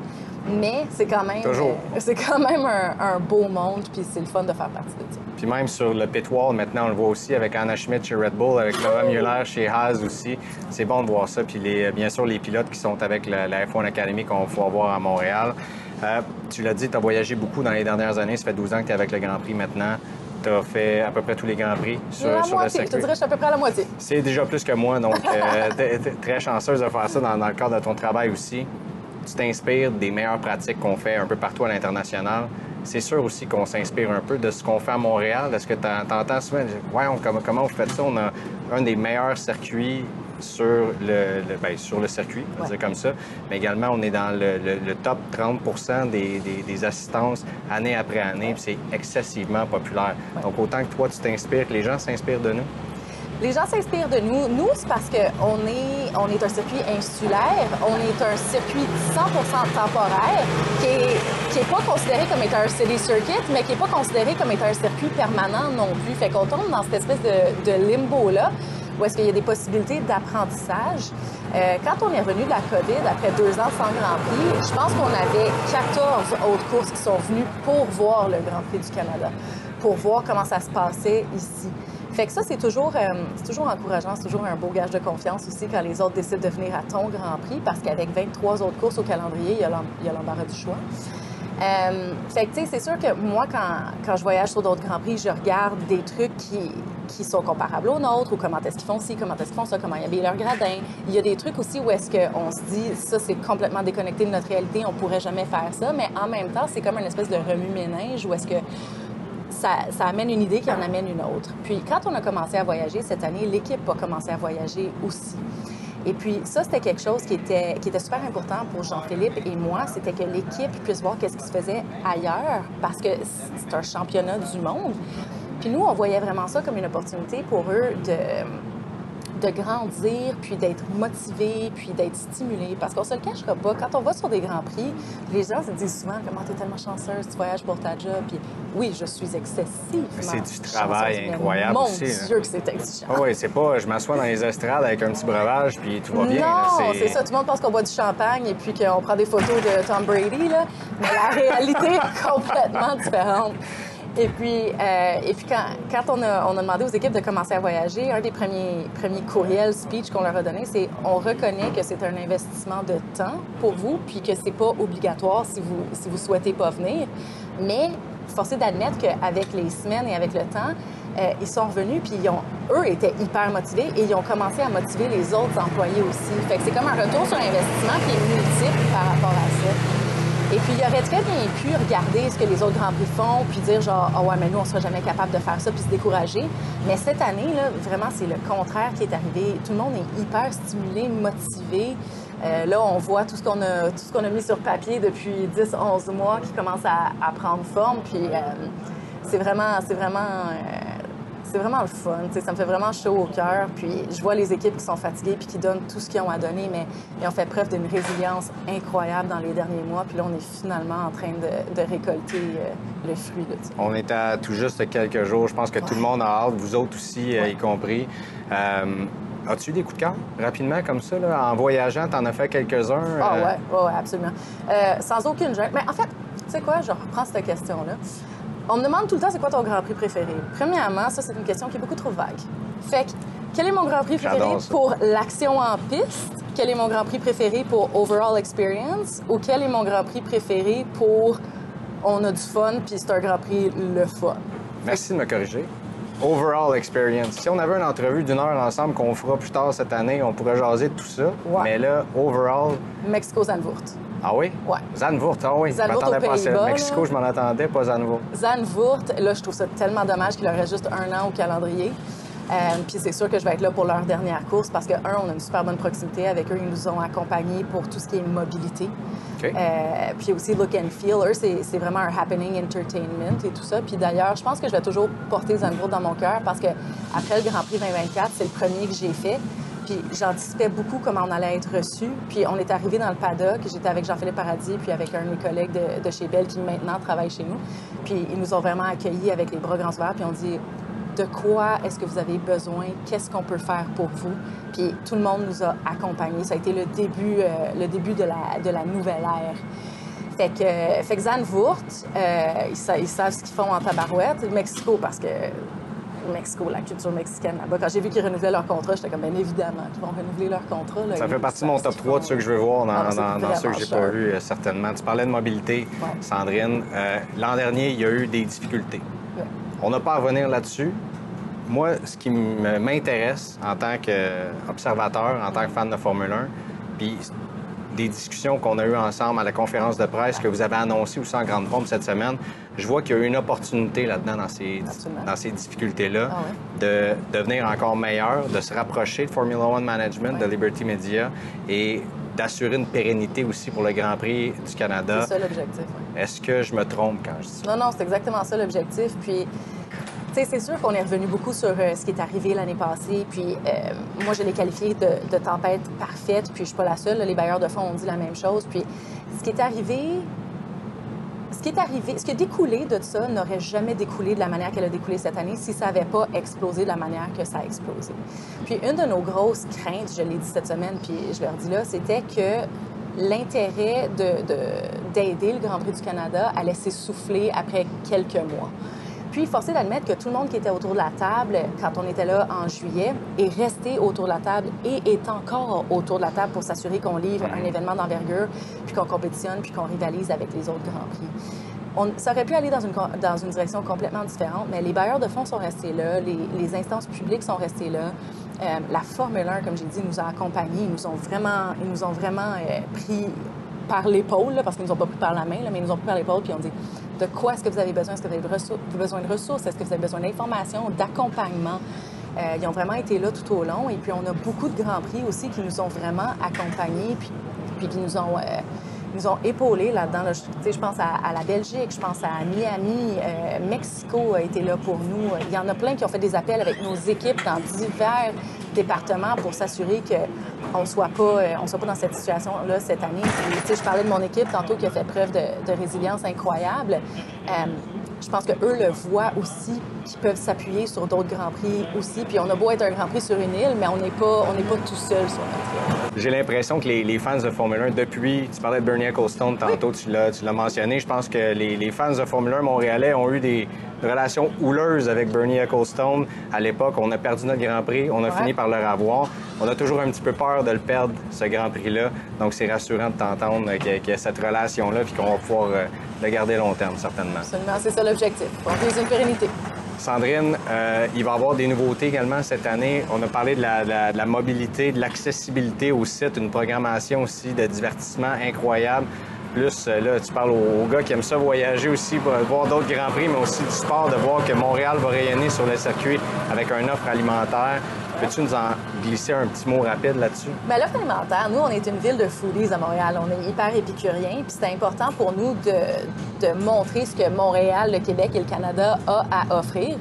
mais c'est quand même, un beau monde, puis c'est le fun de faire partie de ça. Puis même sur le pit wall, maintenant, on le voit aussi avec Anna Schmidt chez Red Bull, avec Laura Muller chez Haas aussi. C'est bon de voir ça. Puis bien sûr, les pilotes qui sont avec la F1 Academy qu'on va pouvoir voir à Montréal. Tu l'as dit, tu as voyagé beaucoup dans les dernières années. Ça fait 12 ans que tu es avec le Grand Prix maintenant. Tu as fait à peu près tous les Grands Prix sur le circuit. Je te dirais que je suis à peu près à la moitié. C'est déjà plus que moi, donc t'es très chanceuse de faire ça dans le cadre de ton travail aussi. Tu t'inspires des meilleures pratiques qu'on fait un peu partout à l'international. C'est sûr aussi qu'on s'inspire un peu de ce qu'on fait à Montréal. Est-ce que tu entends souvent, comment vous faites ça? On a un des meilleurs circuits sur le circuit, on va dire comme ça. Mais également, on est dans le top 30 des assistances année après année, puis c'est excessivement populaire. Ouais. Donc, autant que toi, tu t'inspires, que les gens s'inspirent de nous. Les gens s'inspirent de nous. Nous, c'est parce qu'on est un circuit insulaire. On est un circuit 100% temporaire qui est pas considéré comme étant un city circuit, mais qui n'est pas considéré comme étant un circuit permanent non plus. Fait qu'on tombe dans cette espèce de limbo-là, où est-ce qu'il y a des possibilités d'apprentissage. Quand on est revenu de la COVID, après 2 ans sans Grand Prix, je pense qu'on avait 14 autres courses qui sont venues pour voir le Grand Prix du Canada, pour voir comment ça se passait ici. Fait que ça, c'est toujours encourageant, c'est toujours un beau gage de confiance aussi quand les autres décident de venir à ton Grand Prix, parce qu'avec 23 autres courses au calendrier, il y a l'embarras du choix. Fait que, tu sais, c'est sûr que moi, quand je voyage sur d'autres Grands Prix, je regarde des trucs qui sont comparables aux nôtres, ou comment est-ce qu'ils font ci, comment est-ce qu'ils font ça, comment ils habillent leur gradin. Il y a des trucs aussi où est-ce qu'on se dit, ça, c'est complètement déconnecté de notre réalité, on pourrait jamais faire ça, mais en même temps, c'est comme une espèce de remue-ménage où est-ce que ça amène une idée qui en amène une autre. Puis, quand on a commencé à voyager cette année, l'équipe a commencé à voyager aussi. Et puis, ça, c'était quelque chose qui était super important pour Jean-Philippe et moi, c'était que l'équipe puisse voir qu'est-ce qui se faisait ailleurs, parce que c'est un championnat du monde. Puis nous, on voyait vraiment ça comme une opportunité pour eux de grandir, puis d'être motivés, puis d'être stimulés. Parce qu'on se le cachera pas, quand on va sur des Grands Prix, les gens se disent souvent comment tu es tellement chanceuse, tu voyages pour ta job. Puis oui, je suis excessivement C'est du travail chanceuse, incroyable mon aussi. Dieu que c'est exigeant. Ah oui, c'est pas je m'assois dans les estrades avec un petit breuvage puis tout va bien. Non, c'est ça. Tout le monde pense qu'on boit du champagne et puis qu'on prend des photos de Tom Brady, là. Mais la réalité est complètement différente. Et puis quand on a demandé aux équipes de commencer à voyager, un des premiers courriels, speech qu'on leur a donné, c'est on reconnaît que c'est un investissement de temps pour vous, puis que c'est pas obligatoire si vous souhaitez pas venir. Mais force est d'admettre qu'avec les semaines et avec le temps, ils sont revenus, puis eux étaient hyper motivés et ils ont commencé à motiver les autres employés aussi. Fait que c'est comme un retour sur investissement qui est multiple par rapport à ça. Et puis, il aurait très bien pu regarder ce que les autres Grands Prix font, puis dire genre, ah ouais, mais nous, on sera jamais capable de faire ça, puis se décourager. Mais cette année, là, vraiment, c'est le contraire qui est arrivé. Tout le monde est hyper stimulé, motivé. Là, on voit tout ce qu'on a mis sur papier depuis 10-11 mois qui commence à prendre forme. Puis, c'est vraiment le fun. T'sais, ça me fait vraiment chaud au cœur. Puis je vois les équipes qui sont fatiguées puis qui donnent tout ce qu'ils ont à donner, mais ils ont fait preuve d'une résilience incroyable dans les derniers mois. Puis là, on est finalement en train de récolter le fruit de ça. On est à tout juste quelques jours. Je pense que tout le monde a hâte, vous autres aussi, y compris. As-tu eu des coups de cœur rapidement comme ça? Là? En voyageant, t'en as fait quelques-uns? Oui, absolument. Sans aucune gêne. Mais en fait, tu sais quoi? Je reprends cette question-là. On me demande tout le temps c'est quoi ton Grand Prix préféré. Premièrement, ça, c'est une question qui est beaucoup trop vague. Fait que, quel est mon Grand Prix préféré pour l'action en piste? Quel est mon Grand Prix préféré pour overall experience? Ou quel est mon Grand Prix préféré pour on a du fun puis c'est un Grand Prix le fun? Merci de me corriger. Overall experience. Si on avait une entrevue d'1 heure ensemble qu'on fera plus tard cette année, on pourrait jaser de tout ça. Ouais. Mais là, overall... Mexico-Zandvoort. Ah oui? Ouais. Zandvoort, ah oui. Zandvoort je m'attendais pas à ça. Mexico, là. Je m'en attendais, pas Zandvoort. Zandvoort, là, je trouve ça tellement dommage qu'il leur reste juste 1 an au calendrier. Puis c'est sûr que je vais être là pour leur dernière course parce que, on a une super bonne proximité avec eux. Ils nous ont accompagnés pour tout ce qui est mobilité. Okay. Puis aussi look and feel. Eux, c'est vraiment un happening entertainment et tout ça. Puis d'ailleurs, je pense que je vais toujours porter Zandvoort dans mon cœur parce que après le Grand Prix 2024, c'est le premier que j'ai fait. Puis j'anticipais beaucoup comment on allait être reçu. Puis on est arrivé dans le paddock. J'étais avec Jean-Philippe Paradis, puis avec un de mes collègues de chez Bell qui maintenant travaille chez nous. Puis ils nous ont vraiment accueillis avec les bras grands ouverts. Puis on dit de quoi est-ce que vous avez besoin? Qu'est-ce qu'on peut faire pour vous? Puis tout le monde nous a accompagnés. Ça a été le début de la nouvelle ère. Fait que Zandvoort, ils savent ce qu'ils font en tabarouette. Mexico, parce que Mexico, la culture mexicaine là-bas. Quand j'ai vu qu'ils renouvelaient leur contrat, j'étais comme, bien évidemment, qu'ils vont renouveler leur contrat. Là, ça fait partie de mon top 3 de ceux que je veux voir dans ceux que j'ai pas vus, certainement. Tu parlais de mobilité, Sandrine. L'an dernier, il y a eu des difficultés. Ouais. On n'a pas à revenir là-dessus. Moi, ce qui m'intéresse en tant qu'observateur, en tant que fan de Formule 1, puis des discussions qu'on a eues ensemble à la conférence de presse que vous avez annoncée aussi en grande pompe cette semaine, je vois qu'il y a une opportunité là-dedans dans ces difficultés-là de devenir encore meilleur, de se rapprocher de Formula One Management, de Liberty Media et d'assurer une pérennité aussi pour le Grand Prix du Canada. C'est ça l'objectif. Est-ce que je me trompe quand je dis ça? Non, c'est exactement ça l'objectif. Puis c'est sûr qu'on est revenu beaucoup sur ce qui est arrivé l'année passée. Puis moi, je l'ai qualifié de tempête parfaite. Puis je suis pas la seule. Là, les bailleurs de fonds ont dit la même chose. Puis ce qui est arrivé, ce qui a découlé de ça n'aurait jamais découlé de la manière qu'elle a découlé cette année si ça n'avait pas explosé de la manière que ça a explosé. Puis une de nos grosses craintes, je l'ai dit cette semaine, puis je leur dis là, c'était que l'intérêt d'aider le Grand Prix du Canada allait s'essouffler après quelques mois. Puis, force est d'admettre que tout le monde qui était autour de la table, quand on était là en juillet, est resté autour de la table et est encore autour de la table pour s'assurer qu'on livre un événement d'envergure, puis qu'on compétitionne, puis qu'on rivalise avec les autres Grands Prix. Ça aurait pu aller dans une direction complètement différente, mais les bailleurs de fonds sont restés là, les instances publiques sont restées là. La Formule 1, comme j'ai dit, nous a accompagnés. Ils nous ont vraiment pris par l'épaule, parce qu'ils nous ont pas pris par la main, là, mais ils nous ont pris par l'épaule, puis ils ont dit de quoi est-ce que vous avez besoin? Est-ce que vous avez besoin de ressources? Est-ce que vous avez besoin d'informations, d'accompagnement? Ils ont vraiment été là tout au long. Et puis, on a beaucoup de Grands Prix aussi qui nous ont vraiment accompagnés, puis qui nous ont épaulés là-dedans. Là, je pense à la Belgique, je pense à Miami, Mexico a été là pour nous. Il y en a plein qui ont fait des appels avec nos équipes dans divers départements pour s'assurer qu'on ne soit pas dans cette situation-là cette année. Je parlais de mon équipe tantôt qui a fait preuve de résilience incroyable. Je pense qu'eux le voient aussi, qu'ils peuvent s'appuyer sur d'autres Grands Prix aussi. Puis on a beau être un Grand Prix sur une île, mais on n'est pas tout seul sur notre île. J'ai l'impression que les fans de Formule 1, depuis, tu parlais de Bernie Ecclestone tantôt, tu l'as mentionné, je pense que les fans de Formule 1 montréalais ont eu des relations houleuses avec Bernie Ecclestone. À l'époque, on a perdu notre Grand Prix, on a fini par le revoir. On a toujours un petit peu peur de le perdre, ce Grand Prix-là. Donc, c'est rassurant de t'entendre qu'il y a cette relation-là puis qu'on va pouvoir le garder long terme, certainement. Absolument, c'est ça l'objectif. On vise une pérennité. Sandrine, il va y avoir des nouveautés également cette année. On a parlé de la mobilité, de l'accessibilité au site, une programmation aussi de divertissement incroyable. Plus, là, tu parles aux gars qui aiment ça voyager aussi pour voir d'autres Grands Prix, mais aussi du sport, de voir que Montréal va rayonner sur le circuit avec une offre alimentaire. Peux-tu nous en glisser un petit mot rapide là-dessus? Bien, l'offre alimentaire, nous, on est une ville de foodies à Montréal. On est hyper épicurien, puis c'est important pour nous de montrer ce que Montréal, le Québec et le Canada a à offrir.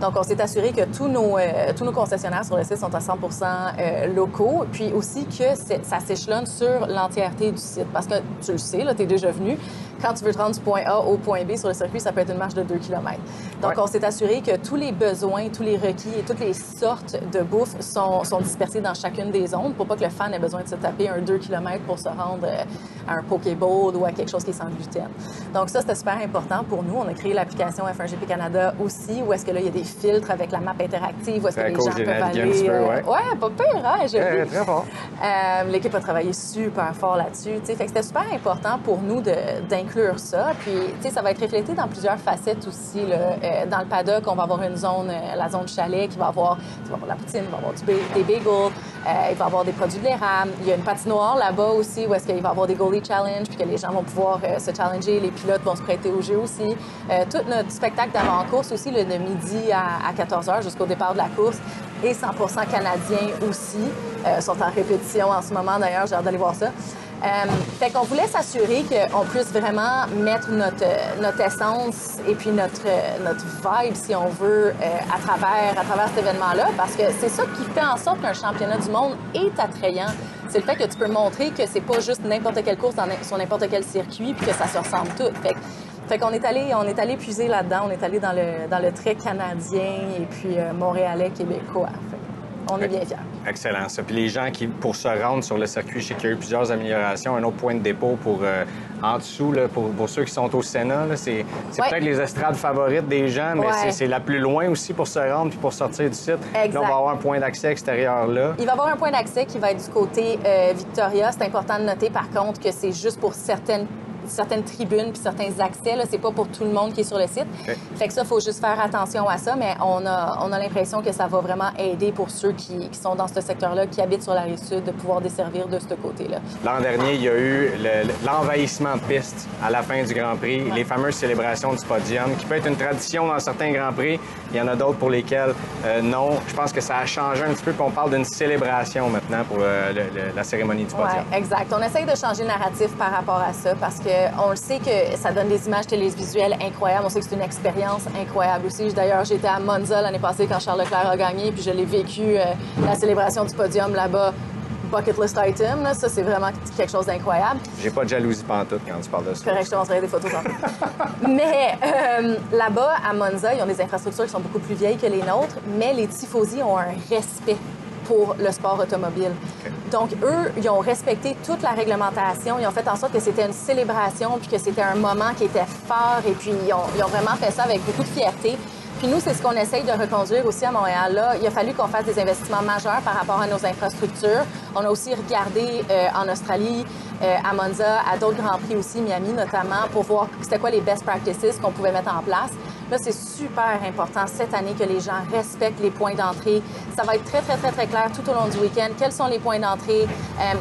Donc, on s'est assuré que tous nos concessionnaires sur le site sont à 100 locaux, puis aussi que ça s'échelonne sur l'entièreté du site. Parce que, tu le sais, là, tu es déjà venu, quand tu veux te rendre du point A au point B sur le circuit, ça peut être une marche de 2 km. Donc, on s'est assuré que tous les besoins, tous les requis et toutes les sortes de bouffe sont dispersés dans chacune des zones pour pas que le fan ait besoin de se taper un 2 km pour se rendre à un Pokéball ou à quelque chose qui est sans gluten. Donc, ça, c'était super important pour nous. On a créé l'application F1GP Canada aussi, où est-ce que là, il y a des filtres avec la map interactive, où est-ce que les gens peuvent aller... Ouais, pas pire, hein? Très fort. L'équipe a travaillé super fort là-dessus. Fait que c'était super important pour nous d'inclure ça. Puis, ça va être reflété dans plusieurs facettes aussi. Là. Dans le paddock, on va avoir une zone, la zone chalet, qui va avoir de la poutine, il va avoir des bagels, il va avoir des produits de l'érable. Il y a une patinoire là-bas aussi, où est-ce qu'il va y avoir des goalie challenge, puis que les gens vont pouvoir se challenger. Les pilotes vont se prêter au jeu aussi. Tout notre spectacle d'avant-course aussi, de midi à 14h jusqu'au départ de la course, et 100% canadiens aussi, sont en répétition en ce moment, d'ailleurs, j'ai hâte d'aller voir ça. Fait qu'on voulait s'assurer qu'on puisse vraiment mettre notre essence et puis notre vibe, si on veut, à travers cet événement-là, parce que c'est ça qui fait en sorte qu'un championnat du monde est attrayant. C'est le fait que tu peux montrer que c'est pas juste n'importe quelle course sur n'importe quel circuit puis que ça se ressemble tout. Fait qu'on est allé puiser là-dedans, on est allé dans le trait canadien et puis montréalais, québécois. On est bien fiers. Excellent, ça. Puis les gens qui, pour se rendre sur le circuit, je sais qu'il y a eu plusieurs améliorations. Un autre point de dépôt pour en dessous, là, pour ceux qui sont au Sénat, là, c'est peut-être les estrades favorites des gens, mais c'est la plus loin aussi pour se rendre puis pour sortir du site. Exact. Là, on va avoir un point d'accès extérieur là. Il va y avoir un point d'accès qui va être du côté Victoria. C'est important de noter, par contre, que c'est juste pour certaines tribunes puis certains accès. Là, c'est pas pour tout le monde qui est sur le site. Okay. Fait que ça, il faut juste faire attention à ça, mais on a l'impression que ça va vraiment aider pour ceux qui sont dans ce secteur-là, qui habitent sur la Rive-Sud, de pouvoir desservir de ce côté-là. L'an dernier, il y a eu l'envahissement de piste à la fin du Grand Prix, les fameuses célébrations du podium, qui peut être une tradition dans certains Grands Prix. Il y en a d'autres pour lesquels non. Je pense que ça a changé un petit peu, puis on parle d'une célébration maintenant pour la cérémonie du podium. Oui, exact. On essaye de changer le narratif par rapport à ça, parce qu'on le sait que ça donne des images télévisuelles incroyables. On sait que c'est une expérience incroyable aussi. D'ailleurs, j'étais à Monza l'année passée quand Charles Leclerc a gagné, puis je l'ai vécu, la célébration du podium là-bas. Bucket list item, là. Ça, c'est vraiment quelque chose d'incroyable. J'ai pas de jalousie pantoute quand tu parles de ça. Correct, je te montrerai des photos tantôt. Mais là-bas, à Monza, ils ont des infrastructures qui sont beaucoup plus vieilles que les nôtres, mais les tifosi ont un respect pour le sport automobile. Okay. Donc, eux, ils ont respecté toute la réglementation. Ils ont fait en sorte que c'était une célébration puis que c'était un moment qui était fort. Et puis, ils ont vraiment fait ça avec beaucoup de fierté. Puis nous, c'est ce qu'on essaye de reconduire aussi à Montréal. Là, il a fallu qu'on fasse des investissements majeurs par rapport à nos infrastructures. On a aussi regardé en Australie, à Monza, à d'autres Grands Prix aussi, Miami notamment, pour voir c'était quoi les best practices qu'on pouvait mettre en place. Là, c'est super important cette année que les gens respectent les points d'entrée. Ça va être très, très, très, très clair tout au long du week-end. Quels sont les points d'entrée?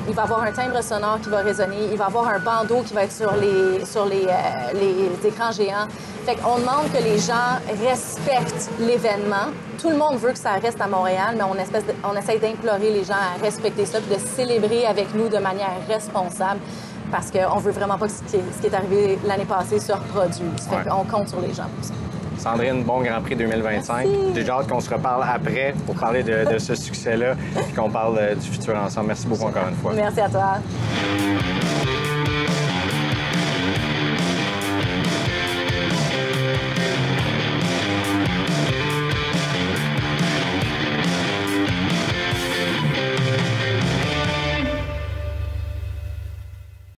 Il va y avoir un timbre sonore qui va résonner. Il va y avoir un bandeau qui va être sur les écrans géants. Fait qu'on demande que les gens respectent l'événement. Tout le monde veut que ça reste à Montréal, mais on essaie d'implorer les gens à respecter ça puis de célébrer avec nous de manière responsable parce qu'on veut vraiment pas que ce qui est arrivé l'année passée se reproduise. Fait qu'on compte sur les gens pour ça. Sandrine, bon Grand Prix 2025. Merci. J'ai hâte qu'on se reparle après pour parler de ce succès-là et qu'on parle du futur ensemble. Merci beaucoup encore une fois. Merci à toi.